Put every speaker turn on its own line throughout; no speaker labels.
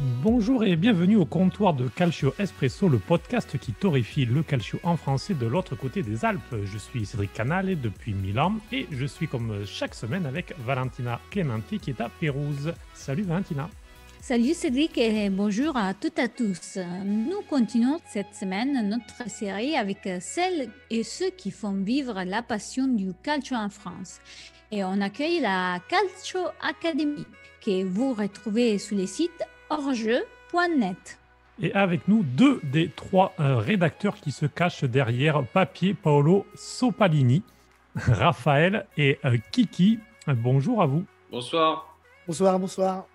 Bonjour et bienvenue au comptoir de Calcio Espresso, le podcast qui torréfie le calcio en français de l'autre côté des Alpes. Je suis Cédric Canale depuis Milan et je suis comme chaque semaine avec Valentina Clementi qui est à Pérouse. Salut Valentina.
Salut Cédric et bonjour à toutes et à tous. Nous continuons cette semaine notre série avec celles et ceux qui font vivre la passion du calcio en France. Et on accueille la Calcio Academy que vous retrouvez sur les sites hors-jeu.net.
Et avec nous, deux des trois rédacteurs qui se cachent derrière papier Paolo Sopalini, Raphaël et Kiki. Bonjour à vous.
Bonsoir.
Bonsoir.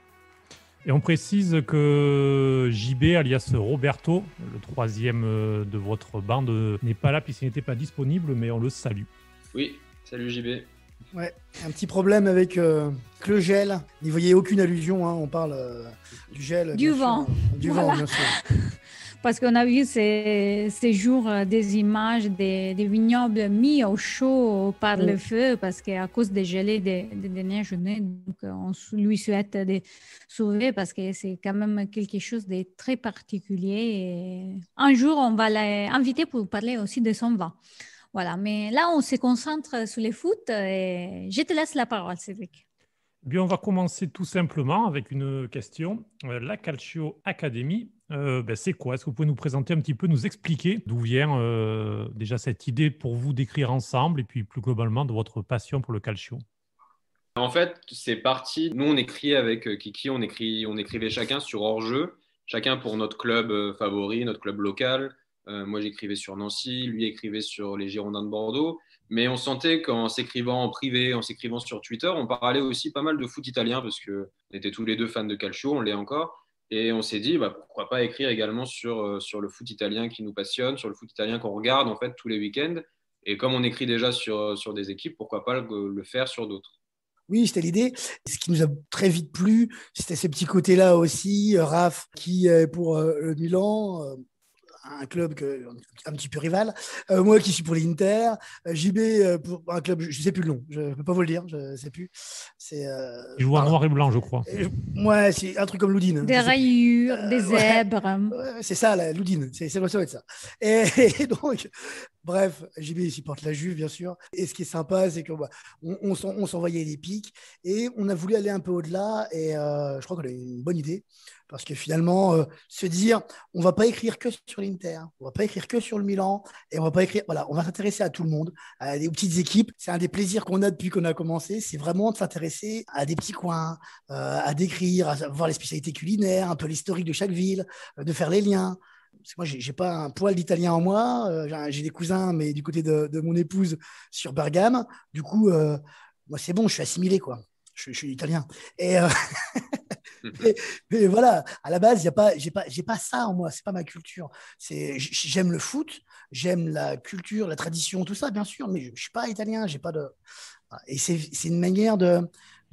Et on précise que JB, alias Roberto, le troisième de votre bande, n'est pas là puisqu'il n'était pas disponible, mais on le salue.
Oui, salut JB.
Ouais, un petit problème avec le gel. N'y voyez aucune allusion, hein. On parle du gel.
Du vent.
Du vent, bien sûr.
Parce qu'on a vu ces jours des images des vignobles mis au chaud par le feu parce qu'à cause des gelées des dernières journées. Donc, on lui souhaite de sauver parce que c'est quand même quelque chose de très particulier. Et un jour, on va l'inviter pour parler aussi de son vin. Voilà, mais là, on se concentre sur les foot et je te laisse la parole, Cédric.
Bien, on va commencer tout simplement avec une question. La Calcio Academy, c'est quoi? Est-ce que vous pouvez nous présenter un petit peu, nous expliquer d'où vient déjà cette idée pour vous d'écrire ensemble et puis plus globalement de votre passion pour le calcio?
En fait, c'est parti. Nous, on écrit avec Kiki, on écrivait chacun sur hors-jeu, chacun pour notre club favori, notre club local. Moi, j'écrivais sur Nancy, lui écrivait sur les Girondins de Bordeaux. Mais on sentait qu'en s'écrivant en privé, en s'écrivant sur Twitter, on parlait aussi pas mal de foot italien parce qu'on était tous les deux fans de calcio, on l'est encore. Et on s'est dit, pourquoi pas écrire également sur le foot italien qui nous passionne, sur le foot italien qu'on regarde en fait tous les week-ends. Et comme on écrit déjà sur des équipes, pourquoi pas le faire sur d'autres.
Oui, c'était l'idée. Ce qui nous a très vite plu, c'était ce petit côté-là aussi. Raph, qui est pour le Milan, un club un petit peu rival. Moi qui suis pour l'Inter. JB pour un club, je ne sais plus le nom, je ne peux pas vous le dire, je ne sais plus.
Il joue en noir et blanc, je crois.
Ouais, c'est un truc comme Loudine.
Des rayures, des zèbres.
Ouais, c'est ça, la Loudine, ça doit être ça. Et donc, bref, JB supporte la Juve, bien sûr. Et ce qui est sympa, c'est qu'on s'envoyait des pics et on a voulu aller un peu au-delà. Et je crois qu'on a eu une bonne idée. Parce que finalement, se dire, on ne va pas écrire que sur l'Inter, on ne va pas écrire que sur le Milan, et on va pas écrire, voilà, on va s'intéresser à tout le monde, à des petites équipes. C'est un des plaisirs qu'on a depuis qu'on a commencé, c'est vraiment de s'intéresser à des petits coins, à décrire, à voir les spécialités culinaires, un peu l'historique de chaque ville, de faire les liens. Parce que moi, j'ai pas un poil d'italien en moi, j'ai des cousins, mais du côté de mon épouse sur Bergame. Du coup, moi, c'est bon, je suis assimilé, quoi. Je suis italien. Et mais voilà, à la base, j'ai pas ça en moi, c'est pas ma culture. J'aime le foot, j'aime la culture, la tradition, tout ça, bien sûr, mais je suis pas italien, j'ai pas de. Et c'est une manière de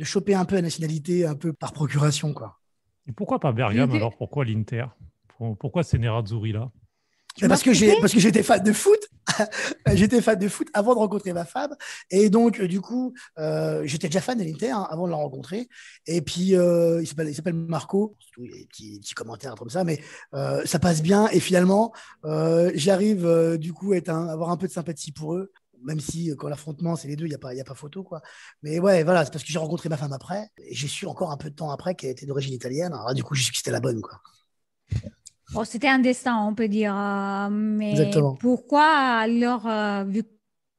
choper un peu la nationalité, un peu par procuration, quoi.
Et pourquoi pas Bergame alors? Pourquoi l'Inter? Pourquoi c'est Nerazzurri là?
Parce que j'étais fan de foot. J'étais fan de foot avant de rencontrer ma femme. Et donc, du coup, j'étais déjà fan de l'Inter avant de la rencontrer. Et puis, il s'appelle Marco. Il y a des petits commentaires comme ça, mais ça passe bien. Et finalement, j'arrive du coup à avoir un peu de sympathie pour eux. Même si quand l'affrontement, c'est les deux, il n'y a pas photo, quoi. Mais ouais, voilà, c'est parce que j'ai rencontré ma femme après. Et j'ai su encore un peu de temps après qu'elle était d'origine italienne. Alors là, du coup, j'ai su que c'était la bonne, quoi.
Bon, c'était un destin, on peut dire. Mais
Exactement.
pourquoi alors, vu que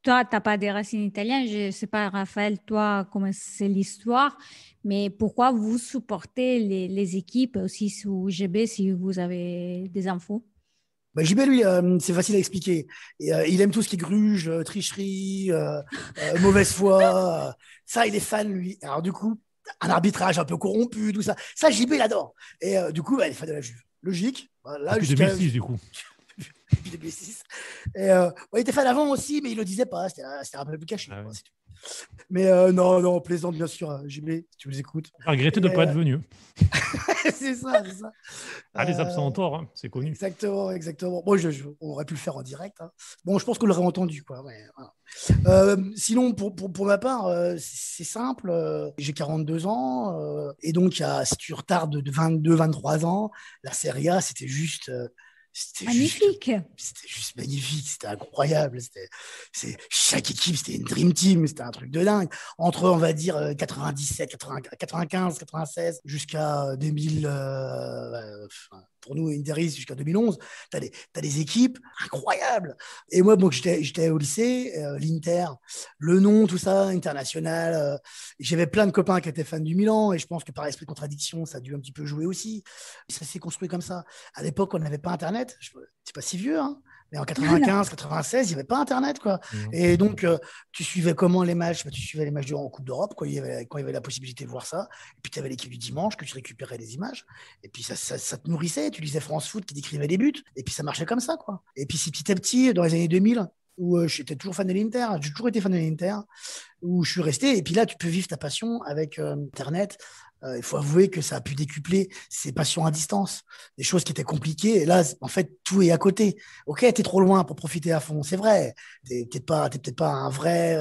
toi, tu n'as pas des racines italiennes, je ne sais pas, Raphaël, toi, comment c'est l'histoire, mais pourquoi vous supportez les équipes aussi sous GB si vous avez des infos?
JB, lui, c'est facile à expliquer. Et, il aime tout ce qui est gruge, tricherie, mauvaise foi. Ça, il est fan, lui. Alors, du coup, un arbitrage un peu corrompu, tout ça. Ça, JB, il adore. Et du coup, il est fan de la Juve. Logique. Voilà,
Depuis 2006, du coup.
Depuis 2006. Et, il était fan avant aussi, mais il le disait pas. C'était un peu plus caché.
Ah ouais.
Mais non, plaisante, bien sûr, JB, si tu nous écoutes.
Regretter de ne pas être venu.
C'est ça.
Ah, les absents ont tort, hein, c'est connu.
Exactement, exactement. Bon, on aurait pu le faire en direct, hein. Bon, je pense qu'on l'aurait entendu, quoi. Ouais, voilà. Sinon, pour ma part, c'est simple. J'ai 42 ans. Et donc, si tu retardes de 22, 23 ans, la Serie A,
Magnifique.
C'était juste magnifique, c'était incroyable. Chaque équipe, c'était une dream team, c'était un truc de dingue. Entre, on va dire, 97, 95, 96, jusqu'à 2000, pour nous, Inderis, jusqu'à 2011, tu as des équipes incroyables. Et moi, bon, j'étais au lycée, l'Inter, le nom, tout ça, international. J'avais plein de copains qui étaient fans du Milan, et je pense que par esprit de contradiction, ça a dû un petit peu jouer aussi. Ça s'est construit comme ça. À l'époque, on n'avait pas Internet. C'est pas si vieux, hein, mais en 95, 96, il n'y avait pas Internet, quoi. Et donc, tu suivais comment les matchs? Tu suivais les matchs en Coupe d'Europe, quand il y avait la possibilité de voir ça. Et puis, tu avais l'équipe du dimanche, que tu récupérais les images. Et puis, ça te nourrissait. Tu lisais France Foot qui décrivait les buts. Et puis, ça marchait comme ça, quoi. Et puis, si petit à petit, dans les années 2000, où j'étais toujours fan de l'Inter, j'ai toujours été fan de l'Inter, où je suis resté. Et puis là, tu peux vivre ta passion avec Internet. Il faut avouer que ça a pu décupler ses passions à distance, des choses qui étaient compliquées. Et là, en fait, tout est à côté. Ok, t'es trop loin pour profiter à fond, c'est vrai. T'es peut-être pas un vrai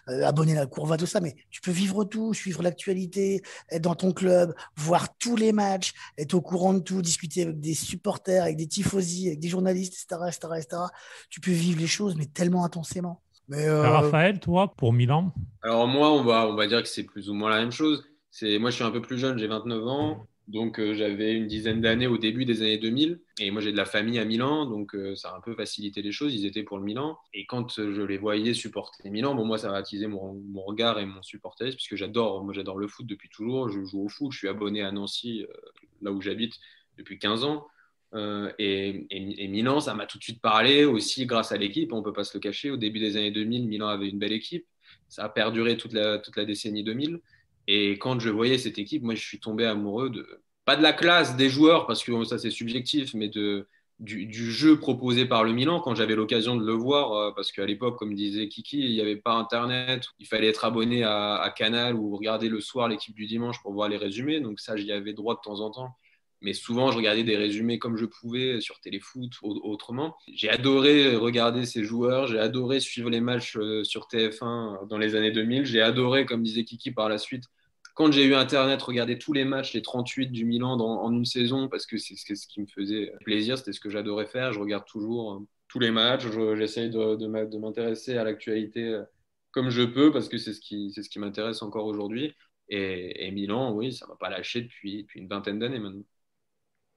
abonné à la Courva, tout ça, mais tu peux vivre tout, suivre l'actualité, être dans ton club, voir tous les matchs, être au courant de tout, discuter avec des supporters, avec des tifosi, avec des journalistes, etc., etc., etc. Tu peux vivre les choses, mais tellement intensément. Mais
Raphaël, toi, pour Milan?
Alors moi, on va dire que c'est plus ou moins la même chose. Moi, je suis un peu plus jeune, j'ai 29 ans. Donc, j'avais une dizaine d'années au début des années 2000. Et moi, j'ai de la famille à Milan. Donc, ça a un peu facilité les choses. Ils étaient pour le Milan. Et quand je les voyais supporter Milan, bon, moi, ça va attiser mon regard et mon supporterisme, puisque j'adore le foot depuis toujours. Je joue au foot. Je suis abonné à Nancy, là où j'habite, depuis 15 ans. Et Milan, ça m'a tout de suite parlé aussi grâce à l'équipe. On ne peut pas se le cacher. Au début des années 2000, Milan avait une belle équipe. Ça a perduré toute la décennie 2000. Et quand je voyais cette équipe, moi, je suis tombé amoureux pas de la classe des joueurs, parce que ça, c'est subjectif, mais du jeu proposé par le Milan, quand j'avais l'occasion de le voir, parce qu'à l'époque, comme disait Kiki, il n'y avait pas Internet, il fallait être abonné à Canal ou regarder le soir l'équipe du dimanche pour voir les résumés. Donc ça, j'y avais droit de temps en temps. Mais souvent, je regardais des résumés comme je pouvais sur Téléfoot ou autrement. J'ai adoré regarder ces joueurs, j'ai adoré suivre les matchs sur TF1 dans les années 2000. J'ai adoré, comme disait Kiki par la suite, quand j'ai eu Internet, regarder tous les matchs, les 38 du Milan en une saison, parce que c'est ce qui me faisait plaisir, c'était ce que j'adorais faire. Je regarde toujours tous les matchs, j'essaye de m'intéresser à l'actualité comme je peux, parce que c'est ce qui m'intéresse encore aujourd'hui. Et Milan, oui, ça ne m'a pas lâché depuis une vingtaine d'années maintenant.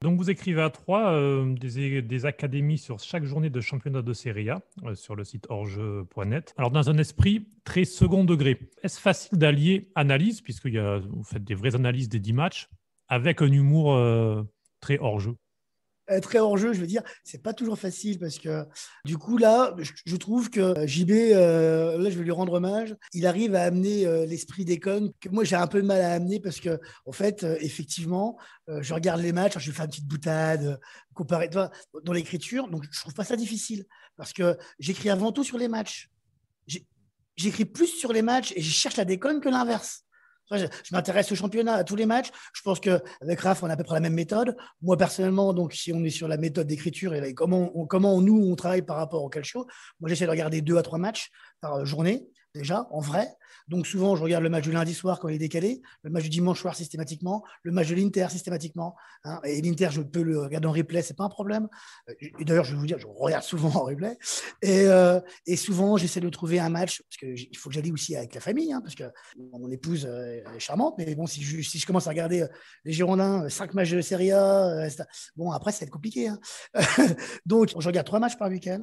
Donc, vous écrivez à trois des académies sur chaque journée de championnat de Serie A sur le site orjeu.net. Alors, dans un esprit très second degré, est-ce facile d'allier analyse, puisque vous faites des vraies analyses des 10 matchs, avec un humour très hors-jeu?
Très hors-jeu, je veux dire, c'est pas toujours facile parce que du coup, là, je trouve que JB, là, je vais lui rendre hommage, il arrive à amener l'esprit déconne que moi, j'ai un peu de mal à amener parce que, en fait, effectivement, je regarde les matchs, je fais une petite boutade comparé dans l'écriture, donc je trouve pas ça difficile parce que j'écris avant tout sur les matchs. J'écris plus sur les matchs et je cherche la déconne que l'inverse. Je m'intéresse au championnat, à tous les matchs. Je pense qu'avec Raph, on a à peu près la même méthode. Moi, personnellement, donc, si on est sur la méthode d'écriture et comment on travaille par rapport au calcio, moi, j'essaie de regarder 2 à 3 matchs par journée, déjà, en vrai. Donc, souvent, je regarde le match du lundi soir quand il est décalé, le match du dimanche soir systématiquement, le match de l'Inter systématiquement. Hein. Et l'Inter, je peux le regarder en replay, c'est pas un problème. Et d'ailleurs, je vais vous dire, je regarde souvent en replay. Et souvent, j'essaie de trouver un match, parce qu'il faut que j'allie aussi avec la famille, hein, parce que mon épouse est charmante, mais bon, si je commence à regarder les Girondins, 5 matchs de Serie A, bon, après, ça va être compliqué. Hein. Donc, je regarde 3 matchs par week-end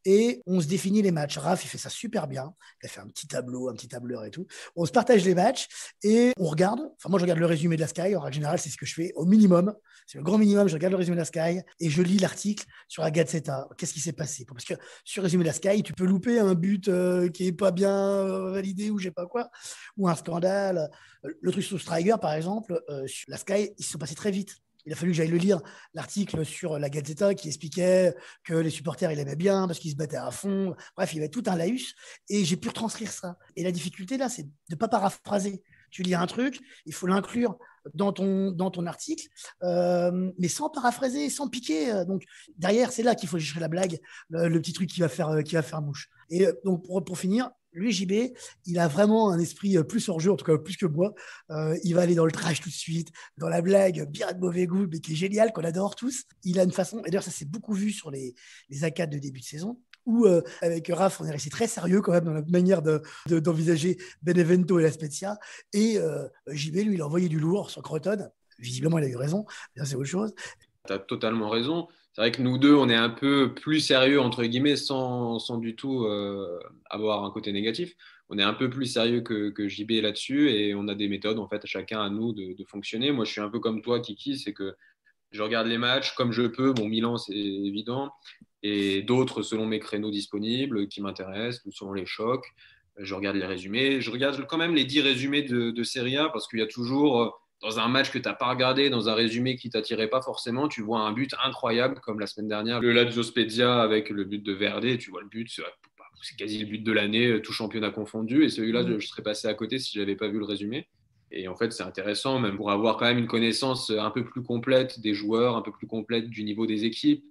et on se définit les matchs. Raph, il fait ça super bien. Il a fait un petit tableau, un petit tableur et tout. On se partage les matchs et on regarde. Enfin, moi, je regarde le résumé de la Sky. En règle générale, c'est ce que je fais au minimum. C'est le grand minimum. Je regarde le résumé de la Sky et je lis l'article sur la Gazzetta. Qu'est-ce qui s'est passé? Parce que sur le résumé de la Sky, tu peux louper un but qui n'est pas bien validé ou je sais pas quoi, ou un scandale. Le truc sur Striker, par exemple, sur la Sky, ils se sont passés très vite. Il a fallu que j'aille le lire, l'article sur la Gazzetta qui expliquait que les supporters, ils aimaient bien parce qu'ils se battaient à fond. Bref, il y avait tout un laïus et j'ai pu retranscrire ça. Et la difficulté, là, c'est de ne pas paraphraser. Tu lis un truc, il faut l'inclure dans ton article, mais sans paraphraser, sans piquer. Donc, derrière, c'est là qu'il faut chercher la blague, le petit truc qui va faire mouche. Et donc, pour finir, lui, JB, il a vraiment un esprit plus hors jeu, en tout cas plus que moi. Il va aller dans le trash tout de suite, dans la blague bien de mauvais goût, mais qui est géniale, qu'on adore tous. Il a une façon, et d'ailleurs, ça s'est beaucoup vu sur les A4 de début de saison, où avec Raph, on est resté très sérieux quand même dans notre manière d'envisager Benevento et la Spezia. Et JB, lui, il a envoyé du lourd sur Crotone. Visiblement, il a eu raison. Bien, c'est autre chose.
Tu as totalement raison. C'est vrai que nous deux, on est un peu plus sérieux, entre guillemets, sans du tout avoir un côté négatif. On est un peu plus sérieux que JB là-dessus et on a des méthodes, en fait, chacun à nous de fonctionner. Moi, je suis un peu comme toi, Kiki, c'est que je regarde les matchs comme je peux. Bon, Milan, c'est évident. Et d'autres selon mes créneaux disponibles qui m'intéressent, ou selon les chocs. Je regarde les résumés. Je regarde quand même les 10 résumés de Serie A parce qu'il y a toujours, dans un match que tu n'as pas regardé, dans un résumé qui ne t'attirait pas forcément, tu vois un but incroyable comme la semaine dernière, le Lazio Spezia avec le but de Verde. Tu vois le but, c'est quasi le but de l'année, tout championnat confondu. Et celui-là, je serais passé à côté si je n'avais pas vu le résumé. Et en fait, c'est intéressant, même pour avoir quand même une connaissance un peu plus complète des joueurs, un peu plus complète du niveau des équipes.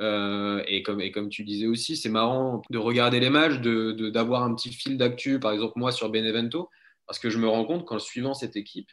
Et comme tu disais aussi, c'est marrant de regarder les matchs, d'avoir un petit fil d'actu, par exemple moi sur Benevento, parce que je me rends compte qu'en suivant cette équipe,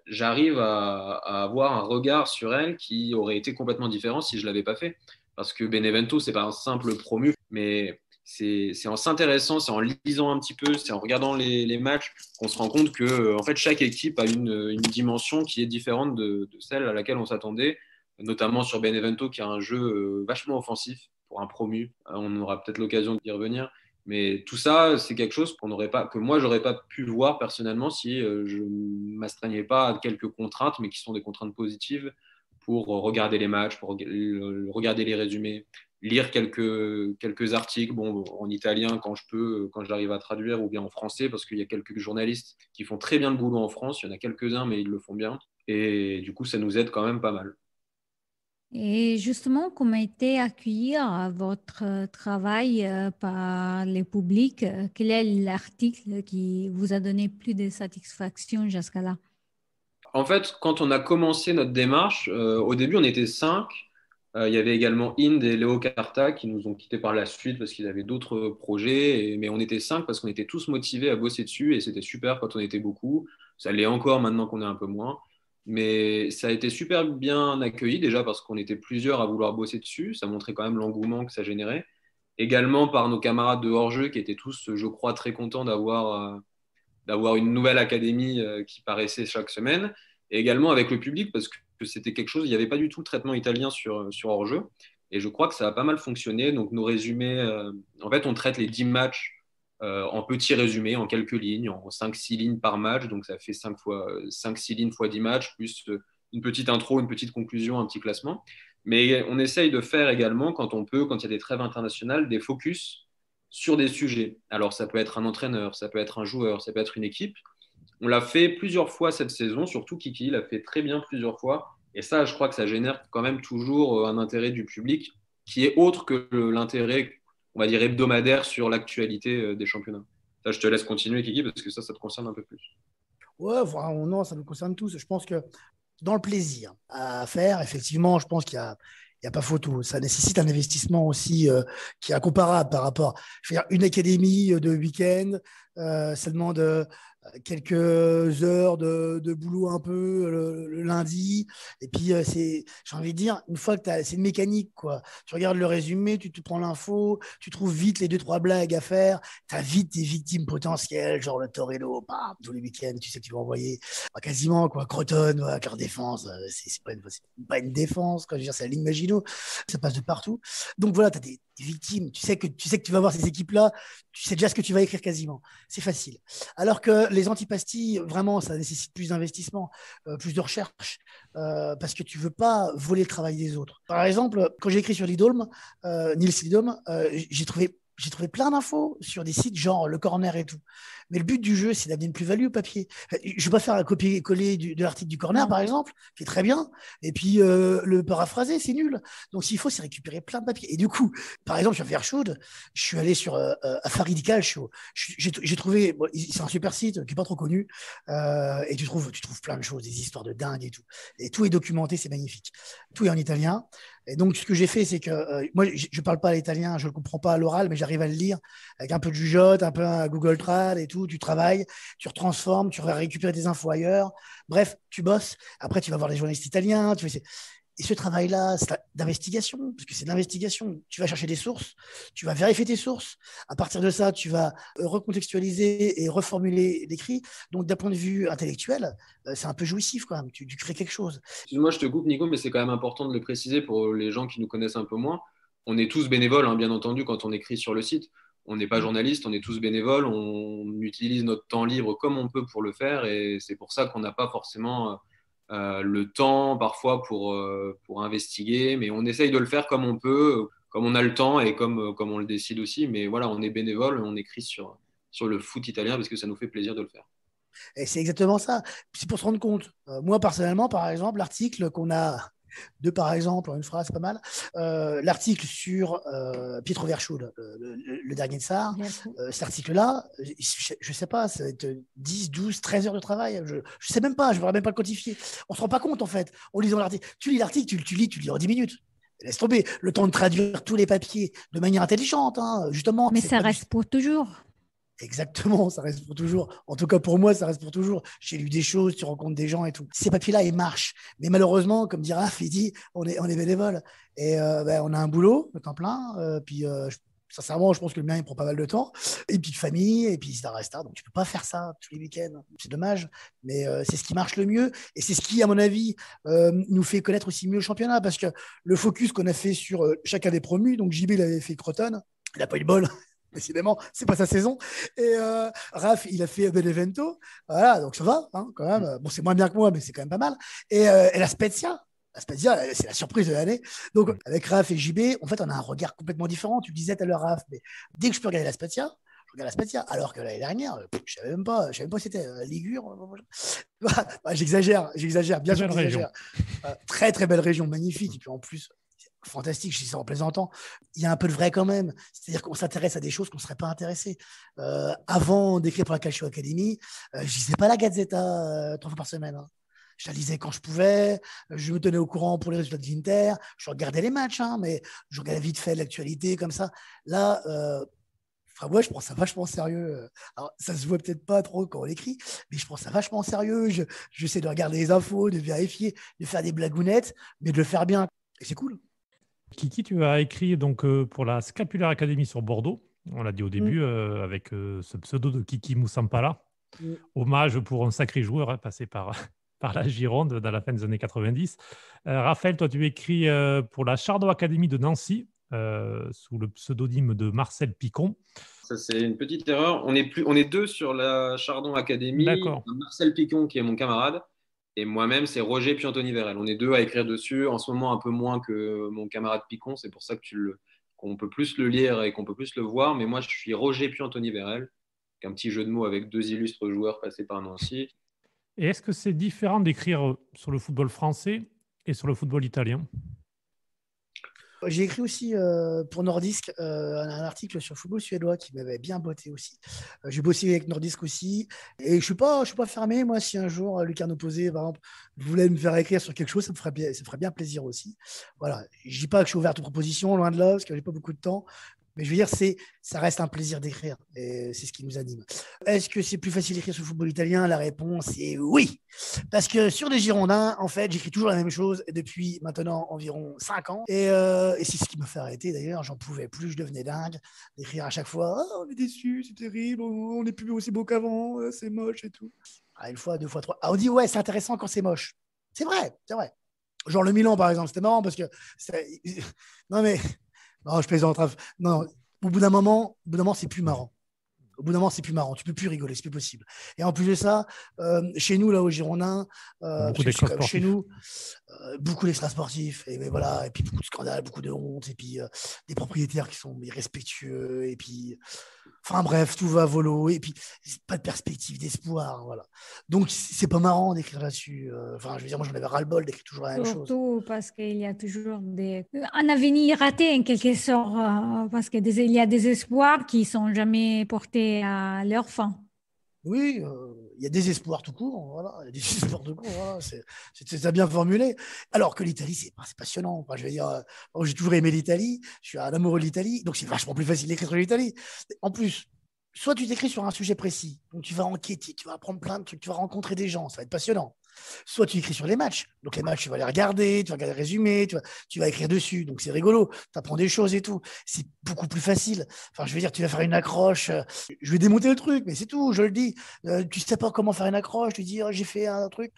j'arrive à avoir un regard sur elle qui aurait été complètement différent si je ne l'avais pas fait. Parce que Benevento, ce n'est pas un simple promu, mais c'est en s'intéressant, c'est en lisant un petit peu, c'est en regardant les matchs qu'on se rend compte que en fait, chaque équipe a une dimension qui est différente de celle à laquelle on s'attendait, notamment sur Benevento qui a un jeu vachement offensif pour un promu. On aura peut-être l'occasion d'y revenir. Mais tout ça, c'est quelque chose que moi, j'aurais pas pu voir personnellement si je ne m'astreignais pas à quelques contraintes, mais qui sont des contraintes positives pour regarder les matchs, pour regarder les résumés, lire quelques articles, bon, en italien quand je peux, quand j'arrive à traduire, ou bien en français, parce qu'il y a quelques journalistes qui font très bien le boulot en France. Il y en a quelques-uns, mais ils le font bien. Et du coup, ça nous aide quand même pas mal.
Et justement, comment a été accueilli votre travail par le public? Quel est l'article qui vous a donné plus de satisfaction jusqu'à là?
En fait, quand on a commencé notre démarche, au début, on était 5. Il y avait également Inde et Léo Carta qui nous ont quittés par la suite parce qu'ils avaient d'autres projets. Mais on était 5 parce qu'on était tous motivés à bosser dessus et c'était super quand on était beaucoup. Ça l'est encore maintenant qu'on est un peu moins. Mais ça a été super bien accueilli déjà parce qu'on était plusieurs à vouloir bosser dessus. Ça montrait quand même l'engouement que ça générait. Également par nos camarades de hors-jeu qui étaient tous, je crois, très contents d'avoir une nouvelle académie qui paraissait chaque semaine, et également avec le public, parce que c'était quelque chose, il n'y avait pas du tout le traitement italien sur hors-jeu, et je crois que ça a pas mal fonctionné. Donc nos résumés, en fait, on traite les 10 matchs en petits résumés, en quelques lignes, en 5-6 lignes par match, donc ça fait 5-6 lignes fois 10 matchs, plus une petite intro, une petite conclusion, un petit classement. Mais on essaye de faire également, quand on peut, quand il y a des trêves internationales, des focus sur des sujets. Alors, ça peut être un entraîneur, ça peut être un joueur, ça peut être une équipe. On l'a fait plusieurs fois cette saison, surtout Kiki l'a fait très bien plusieurs fois. Et ça, je crois que ça génère quand même toujours un intérêt du public qui est autre que l'intérêt, on va dire, hebdomadaire sur l'actualité des championnats. Ça, je te laisse continuer, Kiki, parce que ça te concerne un peu plus.
Ouais, vraiment, non, ça nous concerne tous. Je pense que dans le plaisir à faire, effectivement, je pense qu'il y a pas photo. Ça nécessite un investissement aussi qui est incomparable par rapport. Je veux dire, une académie de week-end, ça demande quelques heures de boulot un peu le lundi. Et puis, j'ai envie de dire, une fois que c'est une mécanique, quoi. Tu regardes le résumé, tu te prends l'info, tu trouves vite les 2-3 blagues à faire. Tu as vite des victimes potentielles, genre le Torello, bam, tous les week-ends, tu sais que tu vas envoyer quasiment, quoi. Crotone, avec leur défense. C'est pas une défense, quoi. Je veux dire, c'est la ligne Maginot. Ça passe de partout. Donc voilà, tu as des victimes. Tu sais que tu vas voir ces équipes-là, tu sais déjà ce que tu vas écrire quasiment. C'est facile. Alors que les antipastilles, vraiment, ça nécessite plus d'investissement, plus de recherche, parce que tu veux pas voler le travail des autres. Par exemple, quand j'ai écrit sur Lidolm, Nils Lidolm, j'ai trouvé j'ai trouvé plein d'infos sur des sites genre Le Corner et tout. Mais le but du jeu, c'est d'amener une plus-value au papier. Je ne vais pas faire un copier-coller de l'article du Corner, par exemple, qui est très bien, et puis le paraphraser, c'est nul. Donc, s'il faut, c'est récupérer plein de papiers. Et du coup, par exemple, sur Verschude, je suis allé sur Afaridical, j'ai trouvé, bon, c'est un super site qui n'est pas trop connu, et tu trouves plein de choses, des histoires de dingue et tout. Et tout est documenté, c'est magnifique. Tout est en italien. Et donc, ce que j'ai fait, c'est que moi, je ne parle pas l'italien, je ne le comprends pas à l'oral, mais j'arrive à le lire avec un peu de jugeote, un peu à Google Trad et tout. Tu travailles, tu retransformes, tu vas récupérer des infos ailleurs. Bref, tu bosses. Après, tu vas voir les journalistes italiens. Et ce travail-là, c'est d'investigation, parce que c'est de l'investigation. Tu vas chercher des sources, tu vas vérifier tes sources. À partir de ça, tu vas recontextualiser et reformuler l'écrit. Donc, d'un point de vue intellectuel, c'est un peu jouissif quand même. Tu crées quelque chose.
Excuse-moi, je te coupe, Nico, mais c'est quand même important de le préciser pour les gens qui nous connaissent un peu moins. On est tous bénévoles, hein, bien entendu, quand on écrit sur le site. On n'est pas journaliste, on est tous bénévoles. On utilise notre temps libre comme on peut pour le faire. Et c'est pour ça qu'on n'a pas forcément le temps parfois pour investiguer. Mais on essaye de le faire comme on peut, comme on a le temps et comme on le décide aussi. Mais voilà, on est bénévole, on écrit sur le foot italien parce que ça nous fait plaisir de le faire.
Et c'est exactement ça. C'est pour se rendre compte. Moi, personnellement, par exemple, l'article qu'on a, par exemple, en une phrase, pas mal, l'article sur Pietro Verschude, le dernier de Sarr, cet article-là, je ne sais pas, ça va être 10, 12, 13 heures de travail. Je ne sais même pas, je ne pourrais même pas le quantifier. On ne se rend pas compte, en fait, en lisant l'article. Tu lis l'article, tu lis en 10 minutes. Laisse tomber. Le temps de traduire tous les papiers de manière intelligente, hein, justement.
Mais ça reste pour toujours.
Exactement, ça reste pour toujours. En tout cas, pour moi, ça reste pour toujours. J'ai lu des choses, tu rencontres des gens et tout. Ces papiers-là, ils marchent. Mais malheureusement, comme dit Raph, il dit, on est bénévole. Et on a un boulot, le temps plein. Sincèrement, je pense que le mien, il prend pas mal de temps. Et puis de famille, et puis ça reste là. Donc, tu peux pas faire ça tous les week-ends. C'est dommage. Mais c'est ce qui marche le mieux. Et c'est ce qui, à mon avis, nous fait connaître aussi mieux le championnat. Parce que le focus qu'on a fait sur chacun des promus, donc JB, il avait fait Crotone. Il n'a pas eu de bol. Décidément, c'est pas sa saison. Et Raph, il a fait Benevento. Voilà, donc ça va, hein, quand même. Bon, c'est moins bien que moi, mais c'est quand même pas mal. Et la Spezia, c'est la surprise de l'année. Donc, avec Raph et JB, en fait, on a un regard complètement différent. Tu le disais tout à l'heure, Raph, mais dès que je peux regarder la Spezia, je regarde la Spezia. Alors que l'année dernière, je savais même pas si c'était Ligure. J'exagère, bien sûr, j'exagère. Très, très belle région, magnifique. Et puis en plus, fantastique, je dis ça en plaisantant, il y a un peu de vrai quand même. C'est-à-dire qu'on s'intéresse à des choses qu'on ne serait pas intéressé. Avant d'écrire pour la Calcio Academy, je ne lisais pas la Gazzetta 3 fois par semaine. Hein. Je la lisais quand je pouvais, je me tenais au courant pour les résultats de l'Inter, je regardais les matchs, hein, mais je regardais vite fait l'actualité comme ça. Là, moi, je prends ça vachement sérieux. Alors, ça se voit peut-être pas trop quand on l'écrit, mais je prends ça vachement sérieux. J'essaie de regarder les infos, de vérifier, de faire des blagounettes, mais de le faire bien. Et c'est cool.
Kiki, tu as écrit donc, pour la Scapular Academy sur Bordeaux, on l'a dit au début, avec ce pseudo de Kiki Moussampala. Hommage pour un sacré joueur passé par la Gironde dans la fin des années 90. Raphaël, toi, tu écris pour la Chardon Academy de Nancy, sous le pseudonyme de Marcel Picon.
Ça, c'est une petite erreur. On est deux sur la Chardon Academy.
D'accord.
Marcel Picon, qui est mon camarade. Et moi-même, c'est Roger Piantoni Vérel. On est deux à écrire dessus. En ce moment, un peu moins que mon camarade Picon. C'est pour ça qu'on peut plus le lire et qu'on peut plus le voir. Mais moi, je suis Roger Piantoni Vérel. Un petit jeu de mots avec deux illustres joueurs passés par Nancy.
Et est-ce que c'est différent d'écrire sur le football français et sur le football italien ?
J'ai écrit aussi pour Nordisk un article sur le football suédois qui m'avait bien botté aussi. J'ai bossé avec Nordisk aussi. Et je ne suis pas fermé. Moi, si un jour Lucarno Posé, par exemple, voulait me faire écrire sur quelque chose, ça me ferait bien plaisir aussi. Voilà. Je ne dis pas que je suis ouvert aux propositions, loin de là, parce que je n'ai pas beaucoup de temps. Mais je veux dire, ça reste un plaisir d'écrire et c'est ce qui nous anime. Est-ce que c'est plus facile d'écrire sur le football italien ? La réponse est oui. Parce que sur les Girondins, en fait, j'écris toujours la même chose depuis maintenant environ 5 ans. Et c'est ce qui m'a fait arrêter d'ailleurs. J'en pouvais plus, je devenais dingue d'écrire à chaque fois. Ah, on est déçus, c'est terrible, on n'est plus aussi beau qu'avant, c'est moche et tout. Ah, une fois, deux fois, trois. Ah, on dit ouais, c'est intéressant quand c'est moche. C'est vrai, c'est vrai. Genre le Milan, par exemple, c'était marrant parce que. Non, mais. Non, je plaisante. Non, au bout d'un moment, c'est plus marrant. Au bout d'un moment, c'est plus marrant. Tu peux plus rigoler, c'est plus possible. Et en plus de ça, chez nous, là, au Girondins, chez nous, beaucoup d'extra-sportifs, et voilà, et puis beaucoup de scandales, beaucoup de honte, et puis des propriétaires qui sont irrespectueux, et puis, enfin bref, tout va à volo, et puis pas de perspective d'espoir, voilà. Donc c'est pas marrant d'écrire là-dessus. Enfin, je veux dire, moi j'en avais ras-le-bol d'écrire toujours la même chose.
Surtout parce qu'il y a toujours un avenir raté en quelque sorte, parce qu'il y a des espoirs qui sont jamais portés à leur fin.
Oui, il y a des espoirs tout court, voilà. Il y a des espoirs tout court, voilà. C'est bien formulé. Alors que l'Italie, c'est passionnant. Enfin, je veux dire, j'ai toujours aimé l'Italie, je suis un amoureux de l'Italie, donc c'est vachement plus facile d'écrire sur l'Italie. En plus, soit tu t'écris sur un sujet précis, donc tu vas enquêter, tu vas apprendre plein de trucs, tu vas rencontrer des gens, ça va être passionnant. Soit tu écris sur les matchs, donc les matchs, tu vas les regarder, tu vas regarder le résumé, tu vas écrire dessus, donc c'est rigolo, tu apprends des choses et tout. C'est beaucoup plus facile. Enfin, je veux dire, tu vas faire une accroche, je vais démonter le truc, mais c'est tout, je le dis. Tu sais pas comment faire une accroche, tu dis, oh, j'ai fait un truc.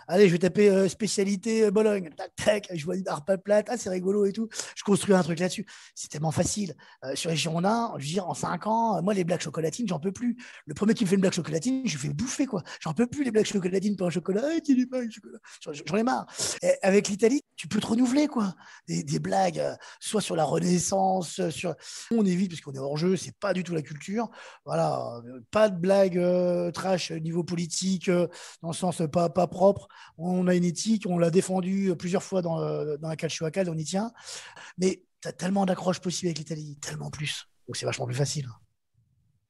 Allez, je vais taper spécialité Bologne. Tac, tac, je vois une harpe plate. Ah, c'est rigolo et tout. Je construis un truc là-dessus. C'est tellement facile. Sur les Girondins, je veux dire, en 5 ans, moi, les blagues chocolatines, j'en peux plus. Le premier qui me fait une blague chocolatine, je fais bouffer, quoi. J'en peux plus, les blagues chocolatines pour un chocolat. Ah, tu dis pas un chocolat. J'en ai marre. Et avec l'Italie, tu peux te renouveler, quoi. Des blagues, soit sur la Renaissance, sur. On évite, parce qu'on est hors jeu, c'est pas du tout la culture. Voilà. Pas de blagues trash niveau politique, dans le sens pas propre. On a une éthique, on l'a défendu plusieurs fois dans la Calcio Acad, on y tient. Mais tu as tellement d'accroches possibles avec l'Italie, tellement plus. Donc c'est vachement plus facile.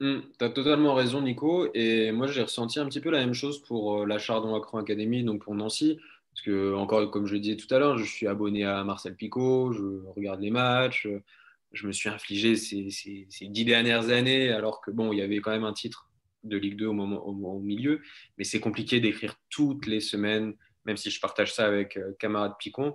Tu as totalement raison, Nico. Et moi, j'ai ressenti un petit peu la même chose pour la Chardon-Acron Academy, donc pour Nancy. Parce que, encore, comme je le disais tout à l'heure, je suis abonné à Marcel Picot, je regarde les matchs, je me suis infligé ces 10 dernières années, alors que, bon, il y avait quand même un titre de Ligue 2 au milieu. Mais c'est compliqué d'écrire toutes les semaines, même si je partage ça avec camarade Picon.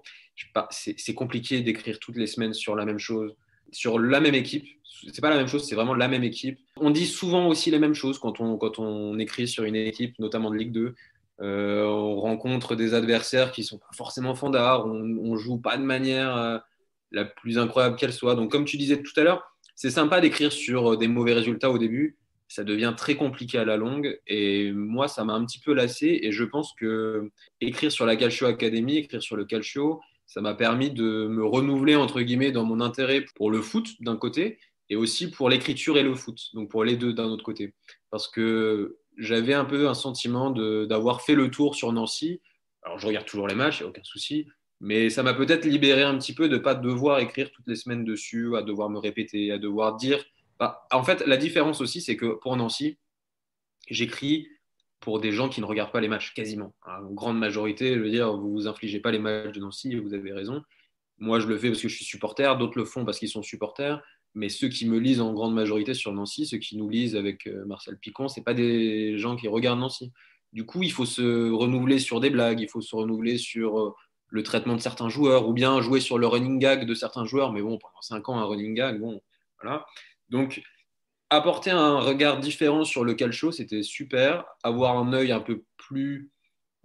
C'est compliqué d'écrire toutes les semaines sur la même chose, sur la même équipe. C'est pas la même chose, c'est vraiment la même équipe. On dit souvent aussi les mêmes choses quand on écrit sur une équipe, notamment de Ligue 2. On rencontre des adversaires qui sont pas forcément fandards, on joue pas de manière la plus incroyable qu'elle soit. Donc, comme tu disais tout à l'heure, c'est sympa d'écrire sur des mauvais résultats au début. Ça devient très compliqué à la longue. Et moi, ça m'a un petit peu lassé. Et je pense que écrire sur la Calcio Academy, écrire sur le Calcio, ça m'a permis de me renouveler, entre guillemets, dans mon intérêt pour le foot d'un côté et aussi pour l'écriture et le foot, donc pour les deux d'un autre côté. Parce que j'avais un peu un sentiment d'avoir fait le tour sur Nancy. Alors, je regarde toujours les matchs, il n'y a aucun souci, mais ça m'a peut-être libéré un petit peu de ne pas devoir écrire toutes les semaines dessus, à devoir me répéter, à devoir dire. En fait, la différence aussi, c'est que pour Nancy, j'écris pour des gens qui ne regardent pas les matchs, quasiment. En grande majorité, je veux dire, vous ne vous infligez pas les matchs de Nancy, vous avez raison. Moi, je le fais parce que je suis supporter, d'autres le font parce qu'ils sont supporters. Mais ceux qui me lisent en grande majorité sur Nancy, ceux qui nous lisent avec Marcel Picon, ce pas des gens qui regardent Nancy. Du coup, il faut se renouveler sur des blagues, il faut se renouveler sur le traitement de certains joueurs, ou bien jouer sur le running gag de certains joueurs. Mais bon, pendant 5 ans, un running gag, bon, voilà. Donc, apporter un regard différent sur le calcio, c'était super. Avoir un œil un peu plus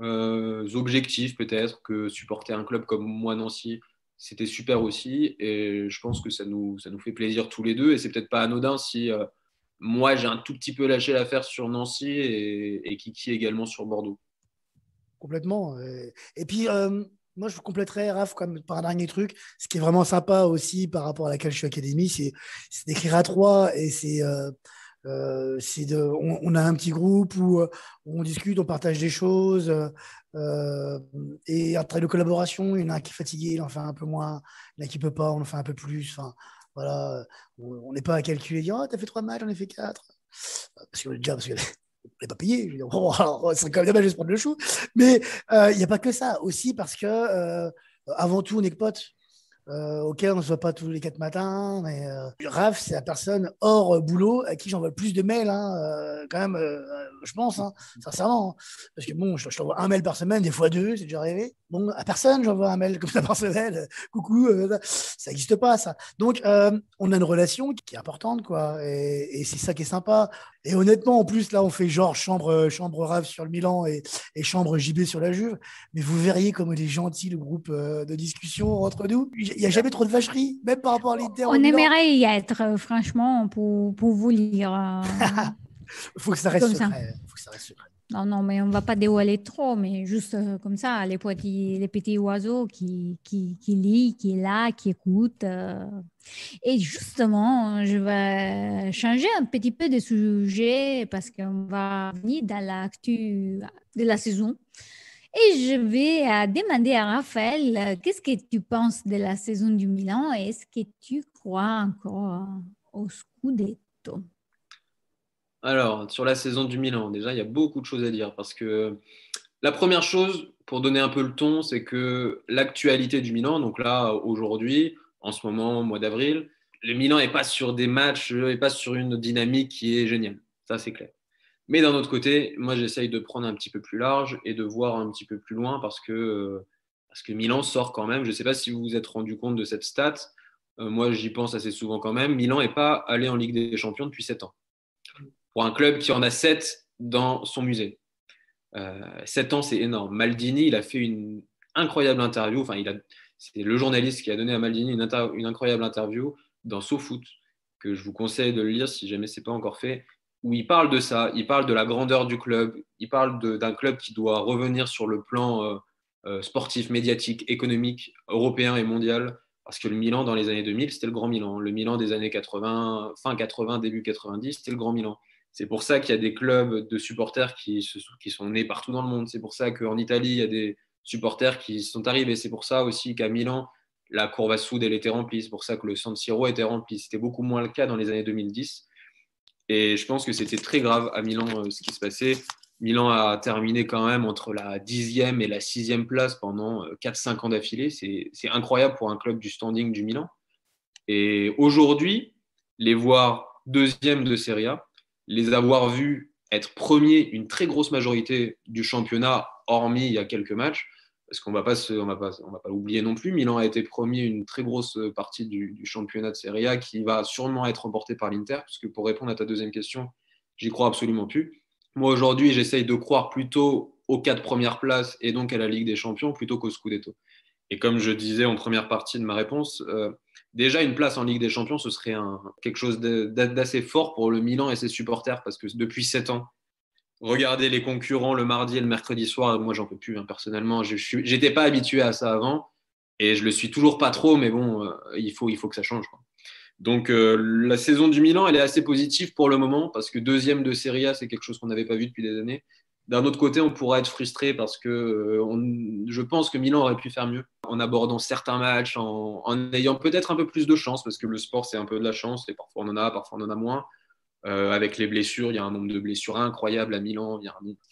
objectif, peut-être, que supporter un club comme moi, Nancy, c'était super aussi. Et je pense que ça nous fait plaisir tous les deux. Et c'est peut-être pas anodin si moi, j'ai un tout petit peu lâché l'affaire sur Nancy et Kiki également sur Bordeaux.
Complètement. Et puis, moi, je compléterais, Raph, comme par un dernier truc. Ce qui est vraiment sympa aussi par rapport à la Calcio Academy, c'est d'écrire à 3 et on a un petit groupe où on discute, on partage des choses et un travail de collaboration. Il y en a un qui est fatigué, il en fait un peu moins. Il y en a qui ne peut pas, on en fait un peu plus. Enfin, voilà, on n'est pas à calculer, dire, oh, t'as fait 3 matchs, j'en ai fait 4. Parce que on n'est pas payé. Je veux dire, bon, alors, c'est quand même dommage de se prendre le chou. Mais il n'y a pas que ça. Aussi parce que, avant tout, on est que potes. Ok, on ne se voit pas tous les 4 matins. Mais Raph, c'est la personne hors boulot à qui j'envoie le plus de mails. Hein, quand même, je pense, hein, sincèrement. Hein. Parce que bon, je t'envoie un mail par semaine, des fois 2, c'est déjà arrivé. Bon, à personne, j'envoie un mail comme ça par semaine. Coucou, ça n'existe pas, ça. Donc, on a une relation qui est importante, quoi. Et c'est ça qui est sympa. Et honnêtement, en plus, là, on fait genre chambre Raph sur le Milan et chambre JB sur la Juve. Mais vous verriez comme il est gentil, le groupe de discussion entre nous. Il n'y a jamais trop de vacherie, même par rapport à l'Inter.
On aimerait y être, franchement, pour vous lire.
Il faut que ça reste secret. Faut que ça reste secret.
Non, non, mais on ne va pas dévoiler trop, mais juste comme ça, les petits oiseaux qui lisent, qui est là, qui écoutent. Et justement, je vais changer un petit peu de sujet parce qu'on va venir dans l'actu de la saison. Et je vais demander à Raphaël, qu'est-ce que tu penses de la saison du Milan? Est-ce que tu crois encore au Scudetto?
Alors, sur la saison du Milan, déjà, il y a beaucoup de choses à dire parce que la première chose, pour donner un peu le ton, c'est que l'actualité du Milan, donc là, aujourd'hui, en ce moment, au mois d'avril, le Milan n'est pas sur des matchs, n'est pas sur une dynamique qui est géniale. Ça, c'est clair. Mais d'un autre côté, moi, j'essaye de prendre un petit peu plus large et de voir un petit peu plus loin parce que Milan sort quand même. Je ne sais pas si vous vous êtes rendu compte de cette stat. Moi, j'y pense assez souvent quand même. Milan n'est pas allé en Ligue des Champions depuis 7 ans. Pour un club qui en a 7 dans son musée. 7 ans, c'est énorme. Maldini, il a fait une incroyable interview. Enfin, c'est le journaliste qui a donné à Maldini une incroyable interview dans SoFoot, que je vous conseille de le lire si jamais ce n'est pas encore fait, où il parle de ça, il parle de la grandeur du club, il parle d'un club qui doit revenir sur le plan sportif, médiatique, économique, européen et mondial, parce que le Milan, dans les années 2000, c'était le grand Milan. Le Milan des années 80, fin 80, début 90, c'était le grand Milan. C'est pour ça qu'il y a des clubs de supporters qui sont nés partout dans le monde. C'est pour ça qu'en Italie, il y a des supporters qui sont arrivés. C'est pour ça aussi qu'à Milan, la Curva Sud, elle était remplie. C'est pour ça que le San Siro était rempli. C'était beaucoup moins le cas dans les années 2010. Et je pense que c'était très grave à Milan ce qui se passait. Milan a terminé quand même entre la 10e et la 6e place pendant 4-5 ans d'affilée. C'est incroyable pour un club du standing du Milan. Et aujourd'hui, les voir deuxième de Serie A, les avoir vus être premiers une très grosse majorité du championnat, hormis il y a quelques matchs, parce qu'on ne va pas l'oublier non plus, Milan a été premier une très grosse partie du championnat de Serie A qui va sûrement être remporté par l'Inter, parce que pour répondre à ta deuxième question, j'y crois absolument plus. Moi, aujourd'hui, j'essaye de croire plutôt aux 4 premières places et donc à la Ligue des Champions plutôt qu'au Scudetto. Et comme je disais en première partie de ma réponse, déjà une place en Ligue des Champions, ce serait quelque chose d'assez fort pour le Milan et ses supporters, parce que depuis 7 ans, regardez les concurrents le mardi et le mercredi soir, moi j'en peux plus personnellement, j'étais pas habitué à ça avant, et je le suis toujours pas trop, mais bon, il faut que ça change, quoi. Donc la saison du Milan, elle est assez positive pour le moment, parce que deuxième de Serie A, c'est quelque chose qu'on n'avait pas vu depuis des années. D'un autre côté, on pourra être frustré parce que je pense que Milan aurait pu faire mieux en abordant certains matchs, en ayant peut-être un peu plus de chance, parce que le sport, c'est un peu de la chance, et parfois on en a moins. Avec les blessures, il y a un nombre de blessures incroyable à Milan.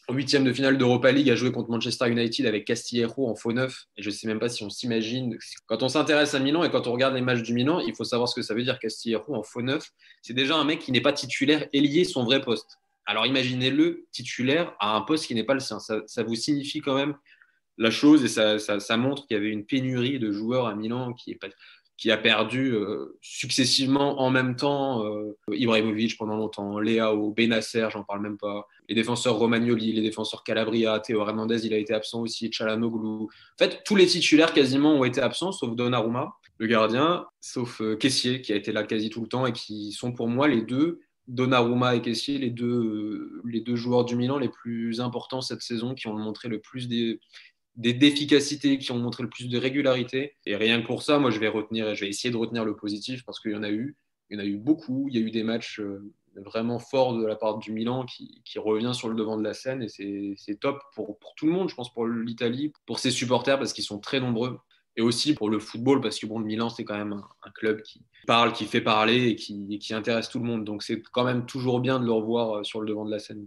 En huitième de finale d'Europa League, a joué contre Manchester United avec Castillejo en faux neuf. Et je ne sais même pas si on s'imagine. Quand on s'intéresse à Milan et quand on regarde les matchs du Milan, il faut savoir ce que ça veut dire Castillejo en faux neuf. C'est déjà un mec qui n'est pas titulaire ailier, son vrai poste. Alors imaginez-le titulaire à un poste qui n'est pas le sien. Ça vous signifie quand même la chose, et ça montre qu'il y avait une pénurie de joueurs à Milan qui a perdu successivement en même temps Ibrahimovic pendant longtemps, Leao, Bennacer, j'en parle même pas, les défenseurs Romagnoli, les défenseurs Calabria, Théo Hernandez, il a été absent aussi, Çalhanoğlu. En fait, tous les titulaires quasiment ont été absents, sauf Donnarumma, le gardien, sauf Kessié, qui a été là quasi tout le temps, et qui sont pour moi les deux, Donnarumma et Kessié, les deux joueurs du Milan les plus importants cette saison, qui ont montré le plus d'efficacité, qui ont montré le plus de régularité. Et rien que pour ça, moi, je vais essayer de retenir le positif, parce qu'il y en a eu. Il y en a eu beaucoup. Il y a eu des matchs vraiment forts de la part du Milan qui revient sur le devant de la scène. Et c'est top pour tout le monde, je pense, pour l'Italie, pour ses supporters, parce qu'ils sont très nombreux. Et aussi pour le football, parce que bon, le Milan, c'est quand même un club qui parle, qui fait parler et qui intéresse tout le monde. Donc c'est quand même toujours bien de le revoir sur le devant de la scène.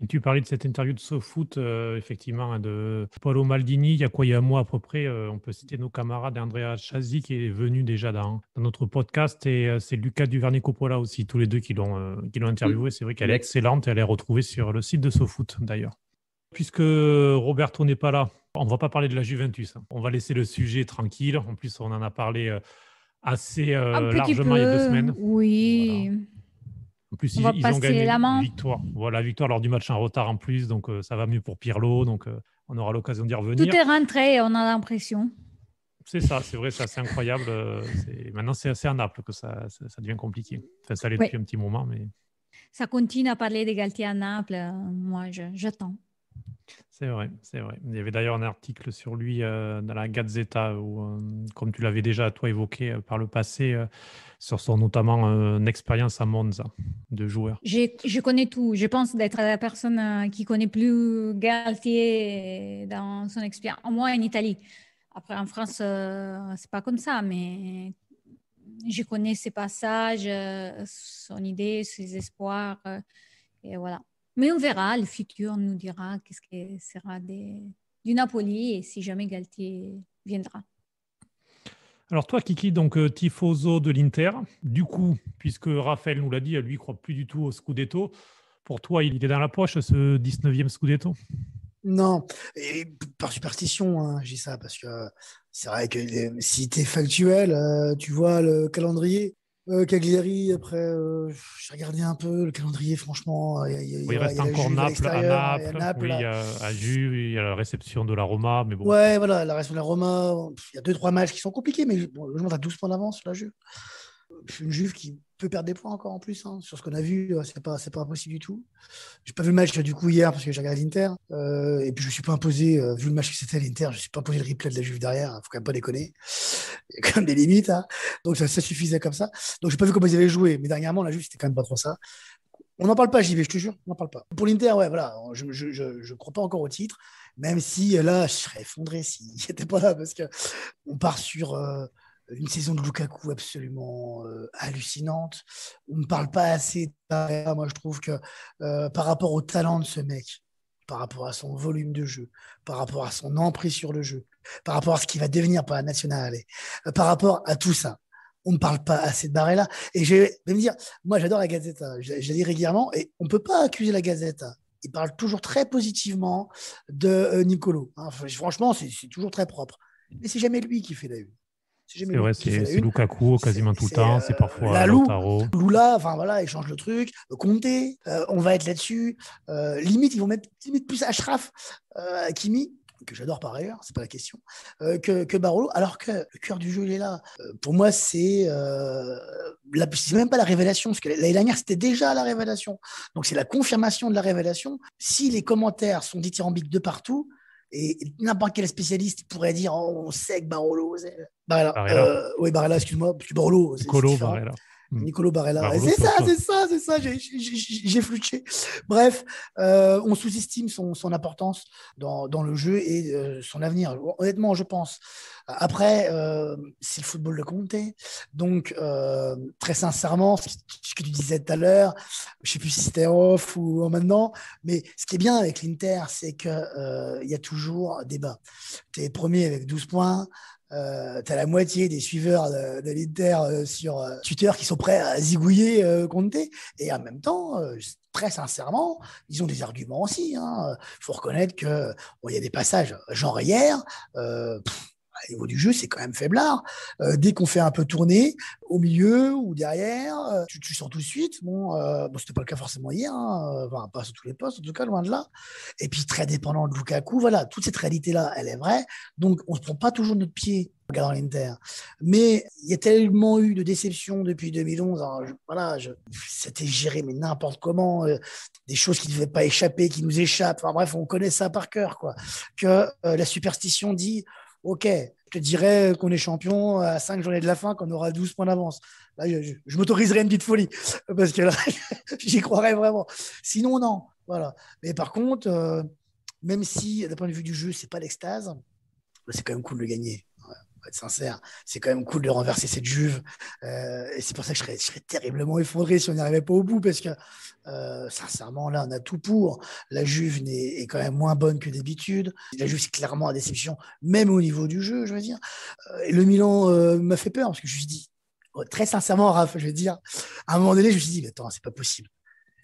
Et tu parlais de cette interview de SoFoot, effectivement, de Paolo Maldini, il y a un mois à peu près. On peut citer nos camarades Andrea Chazzi qui est venu déjà dans notre podcast, et c'est Luca Duvernet-Coppola aussi, tous les deux qui l'ont interviewé. C'est vrai qu'elle est excellente, elle est retrouvée sur le site de SoFoot d'ailleurs. Puisque Roberto n'est pas là, on ne va pas parler de la Juventus. On va laisser le sujet tranquille. En plus, on en a parlé assez largement il y a 2 semaines.
Oui.
Voilà. En plus,
ils
ont gagné
une
victoire. Voilà, victoire lors du match en retard en plus. Donc, ça va mieux pour Pirlo. Donc, on aura l'occasion d'y revenir.
Tout est rentré, on a l'impression.
C'est ça, c'est vrai, c'est assez incroyable. Maintenant, c'est à Naples que ça devient compliqué. Enfin, ça l'est depuis un petit moment. Mais...
ça continue à parler de Galtier à Naples. Moi, j'attends.
C'est vrai, c'est vrai. Il y avait d'ailleurs un article sur lui dans la Gazzetta, où, comme tu l'avais déjà toi évoqué par le passé, sur son notamment expérience à Monza de joueur.
Je connais tout. Je pense d'être la personne qui connaît plus Galtier dans son expérience. Moi, en Italie. Après, en France, c'est pas comme ça, mais je connais ses passages, son idée, ses espoirs, et voilà. Mais on verra, le futur nous dira qu'est-ce que sera du Napoli et si jamais Galtier viendra.
Alors toi, Kiki, donc tifoso de l'Inter, du coup, puisque Raphaël nous l'a dit, lui, il ne croit plus du tout au Scudetto. Pour toi, il est dans la poche, ce 19e Scudetto?
Non, et par superstition, hein, je dis ça parce que c'est vrai que si tu es factuel, tu vois le calendrier. Cagliari, après, j'ai regardé un peu le calendrier, franchement,
Oui, il reste
y a la
encore
Juve à
Naples, à
l'extérieur, il y a
Naples, oui,
Naples.
il y a à Juve, il y a la réception de la Roma, mais bon.
Ouais, voilà, la reste de la Roma, il y a 2-3 matchs qui sont compliqués, mais bon, le Juve a 12 points d'avance sur la Juve. C'est une Juve qui peut perdre des points encore en plus, hein. Sur ce qu'on a vu, c'est pas impossible du tout. J'ai pas vu le match du coup hier parce que j'ai regardé l'Inter. Et puis je me suis pas imposé, vu le match que c'était l'Inter, je me suis pas imposé le replay de la Juve derrière. Faut quand même pas déconner. Il y a quand même des limites, hein. Donc ça suffisait comme ça. Donc j'ai pas vu comment ils avaient joué. Mais dernièrement, la Juve, c'était quand même pas trop ça. On n'en parle pas, JV, je te jure, on n'en parle pas. Pour l'Inter, ouais, voilà, je crois pas encore au titre, même si là, je serais effondré s'il n'était pas là, parce que on part sur une saison de Lukaku absolument hallucinante. On ne parle pas assez de Barella. Moi, je trouve que par rapport au talent de ce mec, par rapport à son volume de jeu, par rapport à son emprise sur le jeu, par rapport à ce qu'il va devenir par la nationale, par rapport à tout ça, on ne parle pas assez de Barella. Et je vais me dire, moi, j'adore la Gazzetta. Je la lis régulièrement et on ne peut pas accuser la Gazzetta. Il parle toujours très positivement de Nicolo. Hein. Franchement, c'est toujours très propre. Mais c'est jamais lui qui fait la une. C'est jamais
C'est vrai,
lui qui fait la
c'est
une.
Lukaku quasiment tout le
C'est
temps, c'est parfois
Lalou,
Lautaro.
Lula, enfin voilà, il change le truc. Conte, on va être là-dessus. Limite, ils vont mettre limite plus Ashraf, Hakimi, que j'adore par ailleurs, c'est pas la question, que Barolo, alors que le cœur du jeu, il est là. Pour moi, c'est même pas la révélation, parce que l'année dernière, c'était déjà la révélation. Donc, c'est la confirmation de la révélation. Si les commentaires sont dithyrambiques de partout, et n'importe quel spécialiste pourrait dire oh, on sait que Barolo, Barella. Oui, Barella, excuse-moi, parce que Barolo, c'est
Nicolo
différent.
Barella.
Nicolo Barella.
Barolo,
C'est ça,
autre
c'est ça, j'ai flutché. Bref, on sous-estime son importance dans le jeu et son avenir. Honnêtement, je pense. Après, c'est le football de Conte. Donc, très sincèrement, ce que tu disais tout à l'heure, je ne sais plus si c'était off ou maintenant, mais ce qui est bien avec l'Inter, c'est qu'il y a toujours débat. Tu es premier avec 12 points. Tu as la moitié des suiveurs de l'Inter sur Twitter qui sont prêts à zigouiller Conte. Et en même temps, très sincèrement, ils ont des arguments aussi. Il faut reconnaître qu'il y a des passages, genre hier, au niveau du jeu, c'est quand même faiblard. Dès qu'on fait un peu tourner, au milieu ou derrière, tu sens tout de suite. Bon, c'était pas le cas forcément hier, enfin, pas sur tous les postes, en tout cas, loin de là. Et puis, très dépendant de Lukaku, voilà, toute cette réalité-là, elle est vraie. Donc, on ne se prend pas toujours notre pied en regardant l'Inter. Mais il y a tellement eu de déceptions depuis 2011. Alors, c'était géré, mais n'importe comment. Des choses qui ne devaient pas échapper, qui nous échappent. Enfin, bref, on connaît ça par cœur, quoi. Que la superstition dit ok, je te dirais qu'on est champion à 5 journées de la fin, qu'on aura 12 points d'avance. Là, je m'autoriserais une petite folie, parce que là, j'y croirais vraiment. Sinon, non. Voilà. Mais par contre, même si, d'un point de vue du jeu, c'est pas l'extase, c'est quand même cool de gagner. Ouais, pour être sincère, c'est quand même cool de renverser cette Juve. Et c'est pour ça que je serais terriblement effondré si on n'y arrivait pas au bout, parce que sincèrement, là, on a tout pour. La Juve est quand même moins bonne que d'habitude. La Juve, c'est clairement la déception, même au niveau du jeu, je veux dire. Et le Milan m'a fait peur, parce que je me suis dit, très sincèrement, Raph, je veux dire, à un moment donné, je me suis dit, mais attends, c'est pas possible.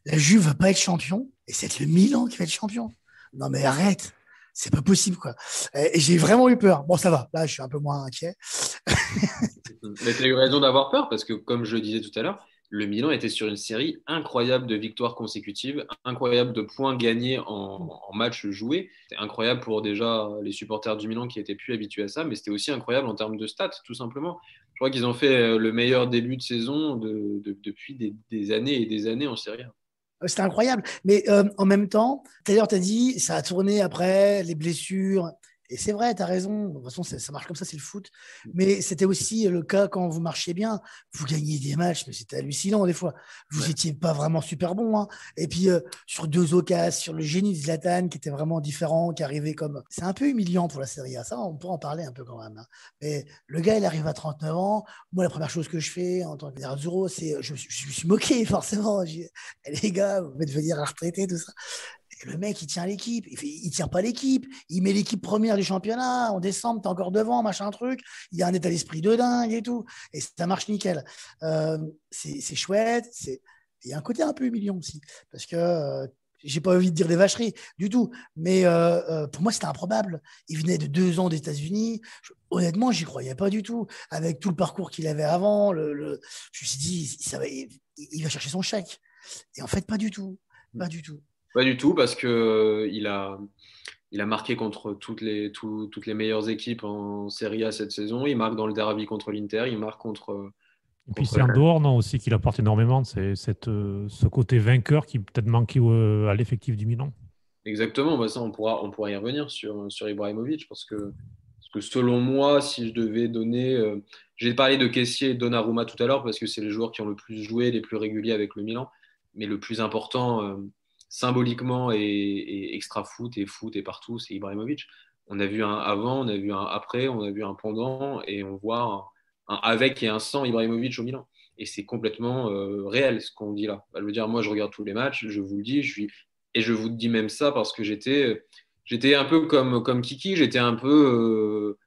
La Juve va pas être champion, et c'est le Milan qui va être champion. Non, mais arrête. C'est pas possible, quoi. Et j'ai vraiment eu peur. Bon, ça va. Là, je suis un peu moins inquiet.
Mais tu as eu raison d'avoir peur parce que, comme je le disais tout à l'heure, le Milan était sur une série incroyable de victoires consécutives, incroyable de points gagnés en matchs joués. C'était incroyable pour déjà les supporters du Milan qui étaient plus habitués à ça, mais c'était aussi incroyable en termes de stats, tout simplement. Je crois qu'ils ont fait le meilleur début de saison depuis des années et des années en Serie A.
C'était incroyable. Mais en même temps, d'ailleurs, tu as dit, ça a tourné après, les blessures. Et c'est vrai, tu as raison. De toute façon, ça marche comme ça, c'est le foot. Mais c'était aussi le cas quand vous marchiez bien. Vous gagniez des matchs, mais c'était hallucinant des fois. Vous n'étiez pas vraiment super bon. Hein. Et puis, sur 2 occasions, sur le génie de Zlatan, qui était vraiment différent, qui arrivait comme. C'est un peu humiliant pour la Serie A. Ça, on pourra en parler un peu quand même. Hein. Mais le gars, il arrive à 39 ans. Moi, la première chose que je fais en tant que Nerazzurro, c'est. Je me suis moqué, forcément. Les gars, vous devez devenir retraité, tout ça. Et le mec, il tient l'équipe. Il tient pas l'équipe. Il met l'équipe première du championnat. En décembre, t'es encore devant, machin truc. Il y a un état d'esprit de dingue et tout. Et ça marche nickel. C'est chouette. Il y a un côté un peu humiliant aussi. Parce que j'ai pas envie de dire des vacheries du tout. Mais pour moi, c'était improbable. Il venait de 2 ans des États-Unis. Honnêtement, j'y croyais pas du tout. Avec tout le parcours qu'il avait avant, je me suis dit, il va chercher son chèque. Et en fait, pas du tout. Pas du tout.
Pas du tout, parce que il a marqué contre toutes les meilleures équipes en Serie A cette saison. Il marque dans le derby contre l'Inter, il marque contre.
Et puis c'est en dehors, non, aussi qu'il apporte énormément, c'est ce côté vainqueur qui peut-être manquait à l'effectif du Milan.
Exactement, bah ça on pourra y revenir sur Ibrahimovic, parce que selon moi, si je devais donner, j'ai parlé de Kessié et de Donnarumma tout à l'heure parce que c'est les joueurs qui ont le plus joué, les plus réguliers avec le Milan, mais le plus important symboliquement et extra foot et partout, c'est Ibrahimovic. On a vu un avant, on a vu un après, on a vu un pendant, et on voit un avec et un sans Ibrahimovic au Milan. Et c'est complètement réel ce qu'on dit là. Je veux dire, moi je regarde tous les matchs, je vous le dis, et je vous dis même ça parce que j'étais un peu comme Kiki, j'étais un peu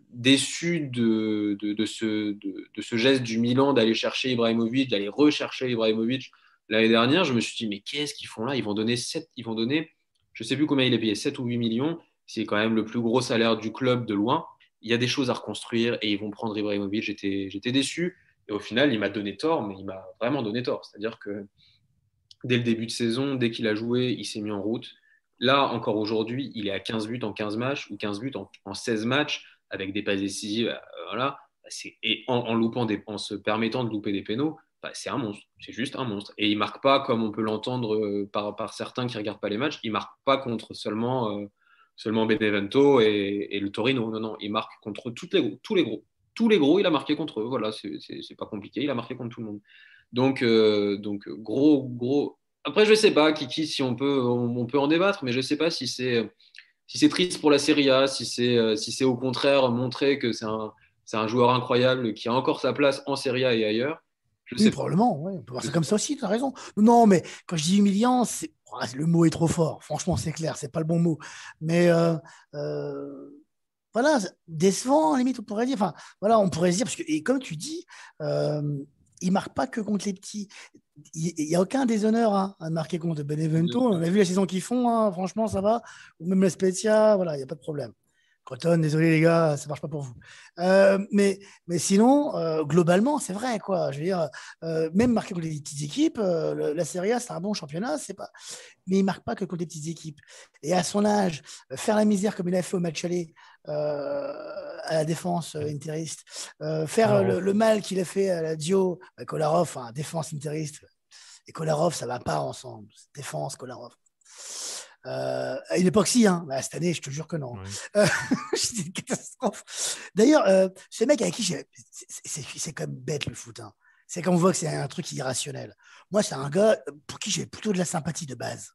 déçu de ce geste du Milan d'aller chercher Ibrahimovic, d'aller rechercher Ibrahimovic. L'année dernière, je me suis dit, mais qu'est-ce qu'ils font là? Ils vont donner, je ne sais plus combien il est payé, 7 ou 8 millions. C'est quand même le plus gros salaire du club de loin. Il y a des choses à reconstruire et ils vont prendre Ibrahimovic. J'étais déçu. Et au final, il m'a donné tort, mais il m'a vraiment donné tort. C'est-à-dire que dès le début de saison, dès qu'il a joué, il s'est mis en route. Là, encore aujourd'hui, il est à 15 buts en 15 matchs ou 15 buts en 16 matchs avec des passes décisives. Voilà. Et en se permettant de louper des pénaux. C'est un monstre, c'est juste un monstre. Et il ne marque pas, comme on peut l'entendre par certains qui ne regardent pas les matchs, il ne marque pas contre seulement Benevento et le Torino. Non, non, il marque contre tous les gros. Tous les gros, il a marqué contre eux. Voilà, c'est pas compliqué, il a marqué contre tout le monde. Donc gros. Après, je ne sais pas, Kiki, si on peut en débattre, mais je ne sais pas si c'est triste pour la Serie A, si c'est au contraire montrer que c'est un joueur incroyable qui a encore sa place en Serie A et ailleurs.
Oui, probablement, ouais. On peut voir ça comme ça aussi, tu as raison. Non, mais quand je dis humiliant, le mot est trop fort. Franchement, c'est clair, c'est pas le bon mot. Mais voilà, décevant, limite, on pourrait dire. Enfin, voilà, on pourrait se dire, parce que, et comme tu dis, il ne marque pas que contre les petits. Il n'y a aucun déshonneur à marquer contre Benevento. On a vu la saison qu'ils font, hein, franchement, ça va. Ou même la Spezia, voilà, il n'y a pas de problème. Croton, désolé les gars, ça marche pas pour vous. Mais sinon, globalement, c'est vrai, quoi. Je veux dire, même marquer contre les petites équipes, la Serie A, c'est un bon championnat, c'est pas. Mais il marque pas que contre les petites équipes. Et à son âge, faire la misère comme il a fait au match aller à la défense interiste, faire le mal qu'il a fait à la Dio, Kolarov, défense interiste. Et Kolarov, ça va pas ensemble. Défense, Kolarov. À une époque, si, hein. Cette année, je te jure que non. Ouais. C'est une catastrophe. D'ailleurs, ce mec avec qui c'est quand même bête le foot. Hein. C'est qu'on voit que c'est un truc irrationnel. Moi, c'est un gars pour qui j'ai plutôt de la sympathie de base.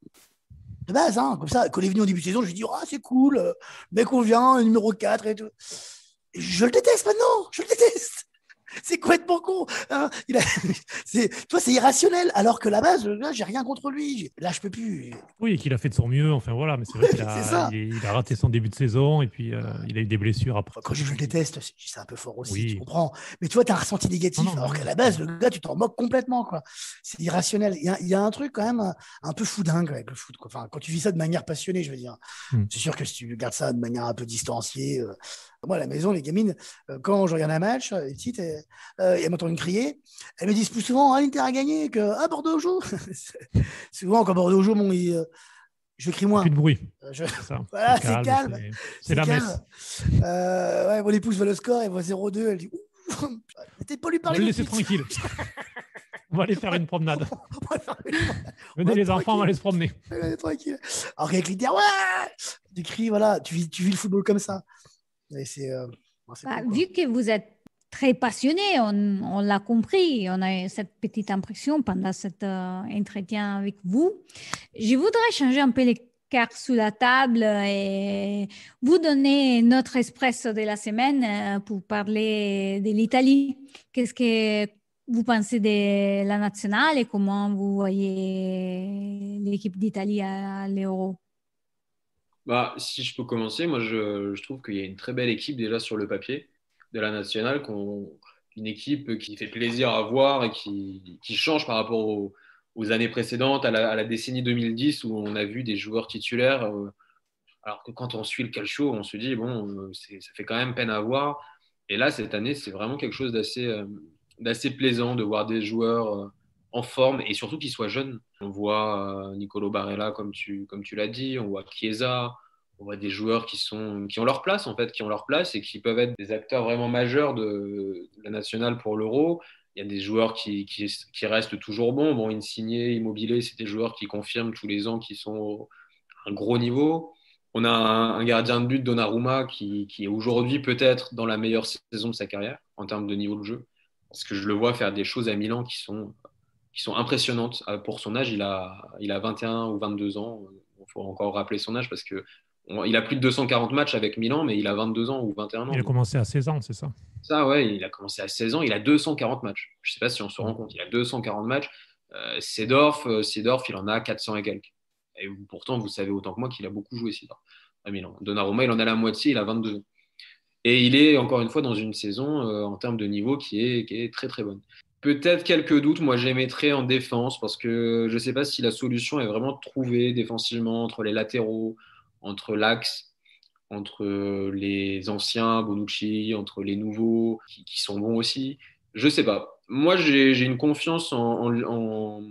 De base, hein, comme ça, quand il est venu au début de saison, je lui dis, c'est cool, mec, on vient, numéro 4 et tout. Et je le déteste maintenant, je le déteste. C'est complètement con. Hein. Toi, c'est irrationnel. Alors que la base, là, j'ai rien contre lui. Là, je peux plus.
Oui, qu'il a fait de son mieux. Enfin voilà, mais c'est vrai qu'il a raté son début de saison et puis il a eu des blessures après.
Quand je le déteste, c'est un peu fort aussi. Tu comprends. Mais tu vois, tu as un ressenti négatif. Alors qu'à la base, le gars, tu t'en moques complètement. Quoi. C'est irrationnel. Il y a un truc quand même un peu foudingue avec le foot. Quoi. Enfin, quand tu vis ça de manière passionnée, je veux dire. C'est sûr que si tu regardes ça de manière un peu distanciée. Moi, à la maison, les gamines, quand je regarde un match, les petites, elles m'entendent crier. Elles me disent plus souvent l'Inter a gagné que Bordeaux joue. Souvent, quand Bordeaux joue, je crie moins.
Plus de bruit.
Voilà, c'est calme.
C'est la messe.
Mon épouse voit le score, elle voit 0-2. Elle dit t'es pas lui parler.
Je vais le laisser tranquille. On va aller faire une promenade.
On va faire une promenade.
Venez les enfants, on va aller se promener.
Tranquille. Alors qu'avec l'Inter, ouais, tu cries, voilà, tu vis le football comme ça. Et c'est cool,
vu que vous êtes très passionné, on l'a compris, on a eu cette petite impression pendant cet entretien avec vous. Je voudrais changer un peu les cartes sous la table et vous donner notre espresso de la semaine pour parler de l'Italie. Qu'est-ce que vous pensez de la nationale et comment vous voyez l'équipe d'Italie à l'Euro?
Si je peux commencer, moi je trouve qu'il y a une très belle équipe déjà sur le papier de la nationale, une équipe qui fait plaisir à voir et qui change par rapport aux années précédentes, à la décennie 2010 où on a vu des joueurs titulaires, alors que quand on suit le calcio, on se dit, bon, ça fait quand même peine à voir. Et là, cette année, c'est vraiment quelque chose d'assez plaisant de voir des joueurs en forme et surtout qu'ils soient jeunes. On voit Nicolo Barella, comme tu l'as dit, on voit Chiesa, on voit des joueurs qui ont leur place, en fait, qui ont leur place et qui peuvent être des acteurs vraiment majeurs de la nationale pour l'Euro. Il y a des joueurs qui restent toujours bons. Bon, Insigne, Immobile, c'est des joueurs qui confirment tous les ans qu'ils sont à un gros niveau. On a un gardien de but, Donnarumma, qui est aujourd'hui peut-être dans la meilleure saison de sa carrière en termes de niveau de jeu. Parce que je le vois faire des choses à Milan qui sont impressionnantes. Pour son âge, il a 21 ou 22 ans. Il faut encore rappeler son âge parce qu'il a plus de 240 matchs avec Milan, mais il a 22 ans ou 21 ans.
Il a commencé à 16 ans, c'est ça?
Ça, ouais, il a commencé à 16 ans. Il a 240 matchs. Je ne sais pas si on se rend compte. Il a 240 matchs. Seedorf, il en a 400 et quelques. Et pourtant, vous savez autant que moi qu'il a beaucoup joué Seedorf à Milan. Donnarumma, il en a la moitié, il a 22 ans. Et il est, encore une fois, dans une saison en termes de niveau qui est très, très bonne. Peut-être quelques doutes. Moi, je les mettrais en défense parce que je ne sais pas si la solution est vraiment trouvée défensivement entre les latéraux, entre l'axe, entre les anciens, Bonucci, entre les nouveaux qui sont bons aussi. Je ne sais pas. Moi, j'ai une confiance en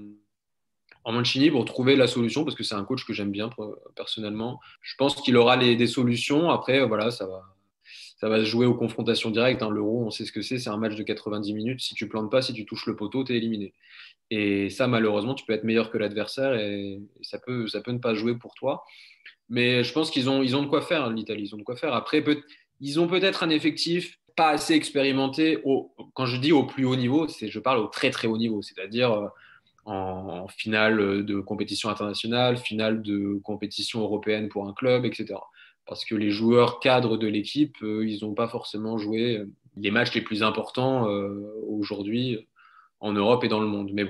Mancini pour trouver la solution parce que c'est un coach que j'aime bien personnellement. Je pense qu'il aura des solutions. Après, voilà, ça va se jouer aux confrontations directes. L'Euro, on sait ce que c'est un match de 90 minutes. Si tu plantes pas, si tu touches le poteau, tu es éliminé. Et ça, malheureusement, tu peux être meilleur que l'adversaire et ça peut ne pas jouer pour toi. Mais je pense qu'ils ont de quoi faire, l'Italie. Ils ont de quoi faire. Après, ils ont peut-être un effectif pas assez expérimenté. Quand je dis au plus haut niveau, je parle au très très haut niveau, c'est-à-dire en finale de compétition internationale, finale de compétition européenne pour un club, etc. Parce que les joueurs cadres de l'équipe, ils n'ont pas forcément joué les matchs les plus importants aujourd'hui en Europe et dans le monde. Mais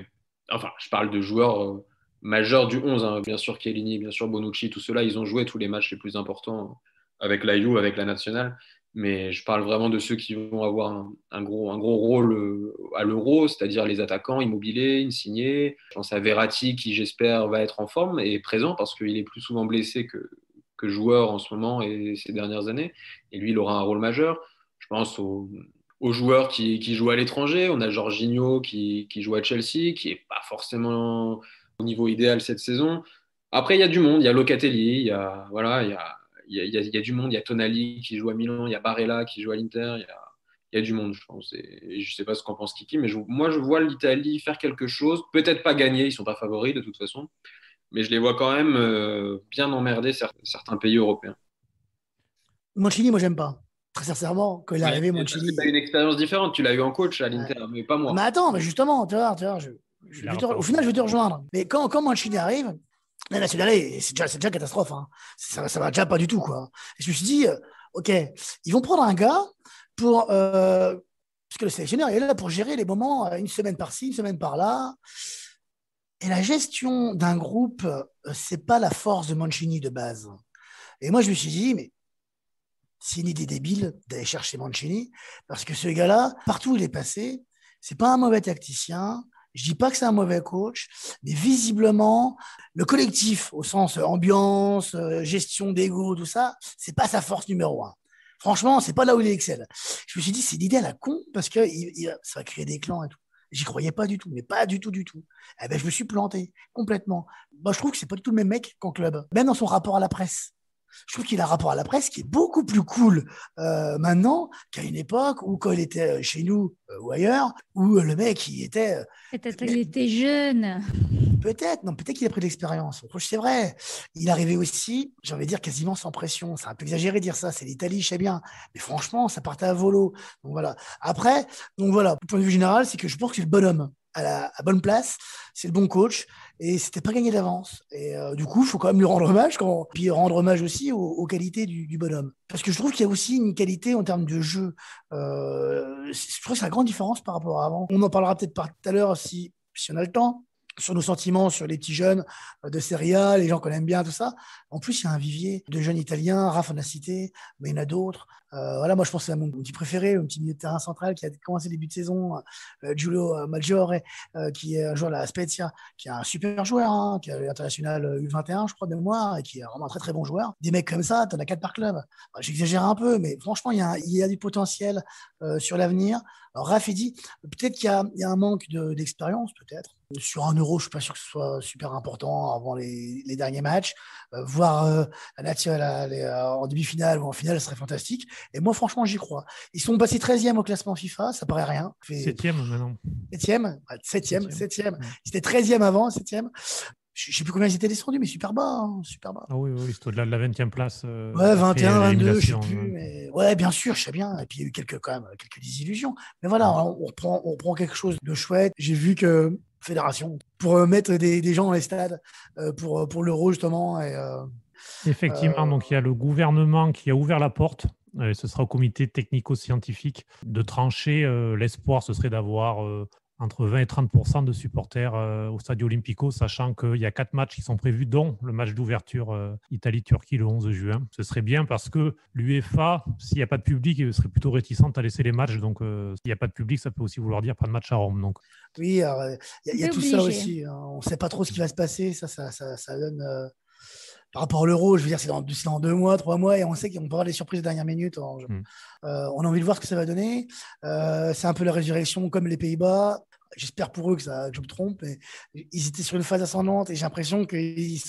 enfin, je parle de joueurs majeurs du 11, hein. Bien sûr Chiellini, bien sûr Bonucci, tout cela, ils ont joué tous les matchs les plus importants avec la Juve, avec la nationale. Mais je parle vraiment de ceux qui vont avoir un gros rôle à l'Euro, c'est-à-dire les attaquants, Immobile, Insigne. Je pense à Verratti qui, j'espère, va être en forme et présent parce qu'il est plus souvent blessé que joueur en ce moment et ces dernières années. Et lui, il aura un rôle majeur. Je pense aux joueurs qui jouent à l'étranger. On a Jorginho qui joue à Chelsea, qui n'est pas forcément au niveau idéal cette saison. Après, il y a du monde. Il y a Locatelli, il y a du monde. Il y a Tonali qui joue à Milan, il y a Barella qui joue à l'Inter. Il y a du monde, je pense. Et je ne sais pas ce qu'en pense Kiki, mais moi, je vois l'Italie faire quelque chose. Peut-être pas gagner, ils ne sont pas favoris de toute façon. Mais je les vois quand même bien emmerder certains pays européens.
Mancini, moi, j'aime pas. Très sincèrement, quand il est arrivé, Mancini.
Tu as une expérience différente. Tu l'as eu en coach à l'Inter, mais pas moi.
Mais attends, mais justement, tu vois, au final, je vais te rejoindre. Mais quand Mancini arrive, la nationale, c'est déjà catastrophe. Hein. Ça va déjà pas du tout, quoi. Et je me suis dit, OK, ils vont prendre un gars pour. Parce que le sélectionneur est là pour gérer les moments, une semaine par-ci, une semaine par-là. Et la gestion d'un groupe, c'est pas la force de Mancini de base. Et moi, je me suis dit, mais c'est une idée débile d'aller chercher Mancini, parce que ce gars-là, partout où il est passé, c'est pas un mauvais tacticien. Je dis pas que c'est un mauvais coach, mais visiblement, le collectif, au sens ambiance, gestion d'ego, tout ça, c'est pas sa force numéro 1. Franchement, c'est pas là où il excelle. Je me suis dit, c'est une idée à la con, parce que ça va créer des clans et tout. J'y croyais pas du tout, mais pas du tout, du tout. Eh ben, je me suis planté complètement. Je trouve que c'est pas du tout le même mec qu'en club, même dans son rapport à la presse. Je trouve qu'il a un rapport à la presse qui est beaucoup plus cool maintenant qu'à une époque où, quand il était chez nous ou ailleurs, où le mec, il était...
Peut-être qu'il était jeune.
Peut-être qu'il a pris de l'expérience. C'est vrai. Il arrivait aussi, j'ai envie de dire, quasiment sans pression. C'est un peu exagéré de dire ça, c'est l'Italie, je sais bien. Mais franchement, ça partait à volo. Donc voilà. Après, du point de vue général, c'est que je pense que c'est le bonhomme à la bonne place, c'est le bon coach, et c'était pas gagné d'avance. Et du coup, il faut quand même lui rendre hommage, puis rendre hommage aussi aux qualités du bonhomme. Parce que je trouve qu'il y a aussi une qualité en termes de jeu. Je trouve que c'est la grande différence par rapport à avant. On en parlera peut-être tout à l'heure si on a le temps, sur nos sentiments, sur les petits jeunes de Serie A, les gens qu'on aime bien, tout ça. En plus, il y a un vivier de jeunes Italiens, Raph en a cité, mais il y en a d'autres. Voilà, moi, je pense à mon petit préféré, mon petit milieu de terrain central qui a commencé le début de saison, Giulio Maggiore, qui est un joueur de la Spezia, qui est un super joueur, hein, qui est international U21, je crois, de mémoire, et qui est vraiment un très, très bon joueur. Des mecs comme ça, t'en as 4 par club. J'exagère un peu, mais franchement, il y a du potentiel sur l'avenir. Alors, Raph, il dit, peut-être qu'il y a un manque d'expérience, peut-être. Sur un Euro, je ne suis pas sûr que ce soit super important avant les derniers matchs. Voir la Lazio en demi-finale ou en finale, ce serait fantastique. Et moi, franchement, j'y crois. Ils sont passés 13e au classement FIFA, ça paraît rien.
7e maintenant.
7e. Ils étaient 13e avant, 7e. Je ne sais plus combien ils étaient descendus, mais super bas. Hein, super bas.
Ah oui, c'est au-delà de la 20e place.
Ouais, 21, 22, je ne sais plus. Mais... Ouais, bien sûr, je sais bien. Et puis, il y a eu quelques désillusions. Mais voilà, on reprend quelque chose de chouette. J'ai vu que fédération, pour mettre des gens dans les stades, pour l'Euro, justement.
Effectivement, donc il y a le gouvernement qui a ouvert la porte. Ce sera au comité technico-scientifique de trancher. L'espoir, ce serait d'avoir entre 20 et 30% de supporters au Stadio Olimpico, sachant qu'il y a 4 matchs qui sont prévus, dont le match d'ouverture Italie-Turquie le 11 juin. Ce serait bien parce que l'UEFA, s'il n'y a pas de public, serait plutôt réticente à laisser les matchs. Donc, s'il n'y a pas de public, ça peut aussi vouloir dire pas de match à Rome. Donc.
Oui, il y a tout ça aussi. Hein. On ne sait pas trop ce qui va se passer. Ça donne... par rapport à l'Euro, je veux dire, c'est dans 2 mois, 3 mois, et on sait qu'on peut avoir des surprises de dernière minute. On a envie de voir ce que ça va donner. C'est un peu la résurrection comme les Pays-Bas. J'espère pour eux que je me trompe. Mais ils étaient sur une phase ascendante et j'ai l'impression qu'ils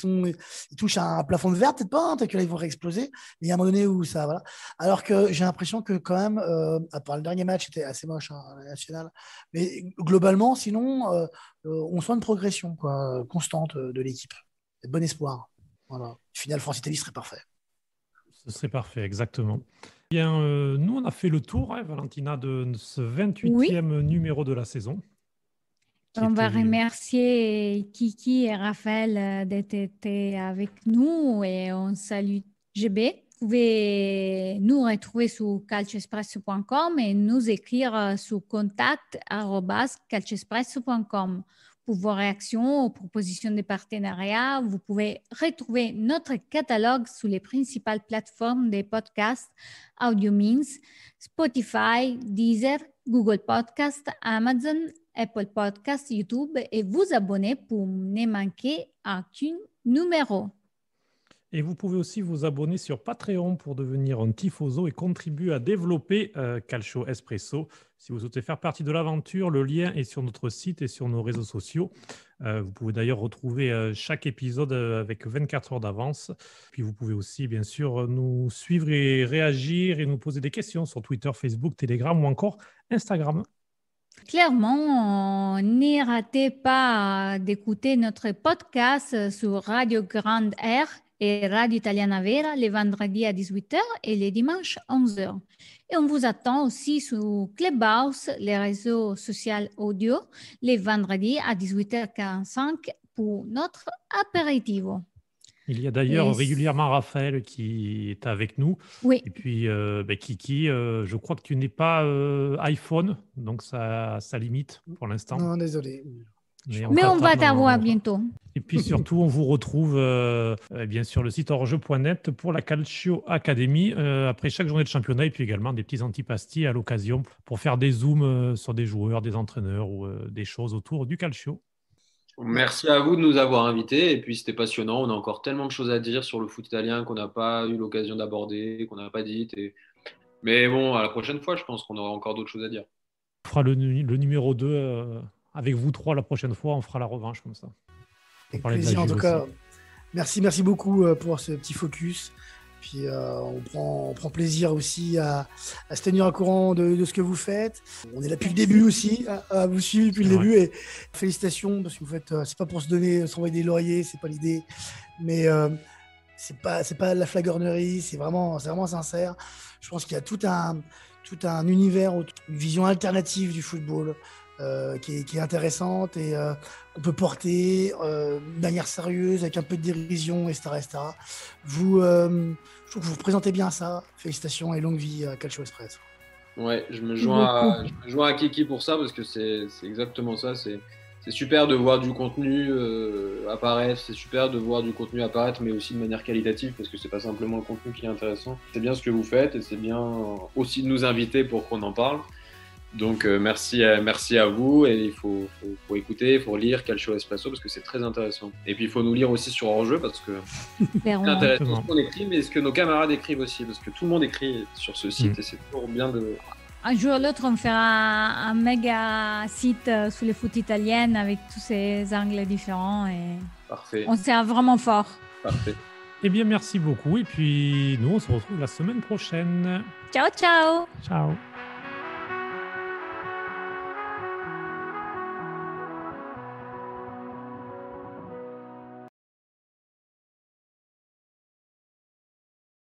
touchent à un plafond de verre, peut-être pas, hein, peut-être que là, ils vont réexploser. Mais il y a un moment donné où ça, voilà. Alors que j'ai l'impression que quand même, à part le dernier match, c'était assez moche, hein, la nationale. Mais globalement, sinon, on sent une progression constante de l'équipe. C'est de bon espoir. Voilà. Finale France-Italie serait parfait.
Ce serait parfait, exactement. Bien, nous, on a fait le tour, hein, Valentina, de ce 28e numéro de la saison.
On va remercier Kiki et Raphaël d'être avec nous et on salue GB. Vous pouvez nous retrouver sur calcioespresso.com et nous écrire sur contact@calcioespresso.com. Pour vos réactions aux propositions de partenariat, vous pouvez retrouver notre catalogue sur les principales plateformes des podcasts AudioMeans, Spotify, Deezer, Google Podcasts, Amazon, Apple Podcasts, YouTube et vous abonner pour ne manquer aucun numéro.
Et vous pouvez aussi vous abonner sur Patreon pour devenir un tifoso et contribuer à développer Calcio Espresso. Si vous souhaitez faire partie de l'aventure, le lien est sur notre site et sur nos réseaux sociaux. Vous pouvez d'ailleurs retrouver chaque épisode avec 24 heures d'avance. Puis vous pouvez aussi, bien sûr, nous suivre et réagir et nous poser des questions sur Twitter, Facebook, Telegram ou encore Instagram.
Clairement, ne ratez pas d'écouter notre podcast sur Radio Grande Air et Radio Italiana Vera les vendredis à 18h et les dimanches à 11h. Et on vous attend aussi sur Clubhouse, les réseaux sociaux audio, les vendredis à 18h45 pour notre apéritivo.
Il y a d'ailleurs régulièrement Raphaël qui est avec nous.
Oui.
Et puis Kiki, je crois que tu n'es pas iPhone, donc ça limite pour l'instant.
Non, désolé.
Mais on va t'avoir bientôt.
Et puis surtout, on vous retrouve bien sur le site orjeu.net pour la Calcio Academy après chaque journée de championnat et puis également des petits antipastis à l'occasion pour faire des zooms sur des joueurs, des entraîneurs ou des choses autour du calcio.
Merci à vous de nous avoir invités et puis c'était passionnant. On a encore tellement de choses à dire sur le foot italien qu'on n'a pas eu l'occasion d'aborder, qu'on n'a pas dites. Mais bon, à la prochaine fois, je pense qu'on aura encore d'autres choses à dire.
On fera le numéro 2 avec vous 3 la prochaine fois. On fera la revanche comme ça.
Avec plaisir en tout cas. Merci beaucoup pour ce petit focus. Puis on prend plaisir aussi à se tenir au courant de ce que vous faites. On est là depuis le début aussi, à vous suivre depuis le début. Et félicitations, parce que vous faites, c'est pas pour s'envoyer des lauriers, c'est pas l'idée. Mais c'est pas de la flagornerie, c'est vraiment sincère. Je pense qu'il y a tout un univers, une vision alternative du football qui est intéressante et qu'on peut porter de manière sérieuse, avec un peu de dérision, etc. Je trouve que vous représentez bien ça. Félicitations et longue vie à Calcio Espresso.
Ouais, je me joins à Kiki pour ça, parce que c'est exactement ça. C'est super de voir du contenu apparaître, c'est super de voir du contenu apparaître, mais aussi de manière qualitative, parce que c'est pas simplement le contenu qui est intéressant. C'est bien ce que vous faites et c'est bien aussi de nous inviter pour qu'on en parle. Donc merci à vous, et il faut écouter, il faut lire Calcio Espresso parce que c'est très intéressant. Et puis il faut nous lire aussi sur Hors-jeu, parce que c'est intéressant ce qu'on écrit, mais ce que nos camarades écrivent aussi, parce que tout le monde écrit sur ce site et c'est toujours bien de...
Un jour ou l'autre, on fera un méga site sur le foot italien avec tous ces angles différents et
Parfait.
On sera vraiment fort.
Parfait.
Eh bien, merci beaucoup. Et puis, nous, on se retrouve la semaine prochaine.
Ciao, ciao.
Ciao.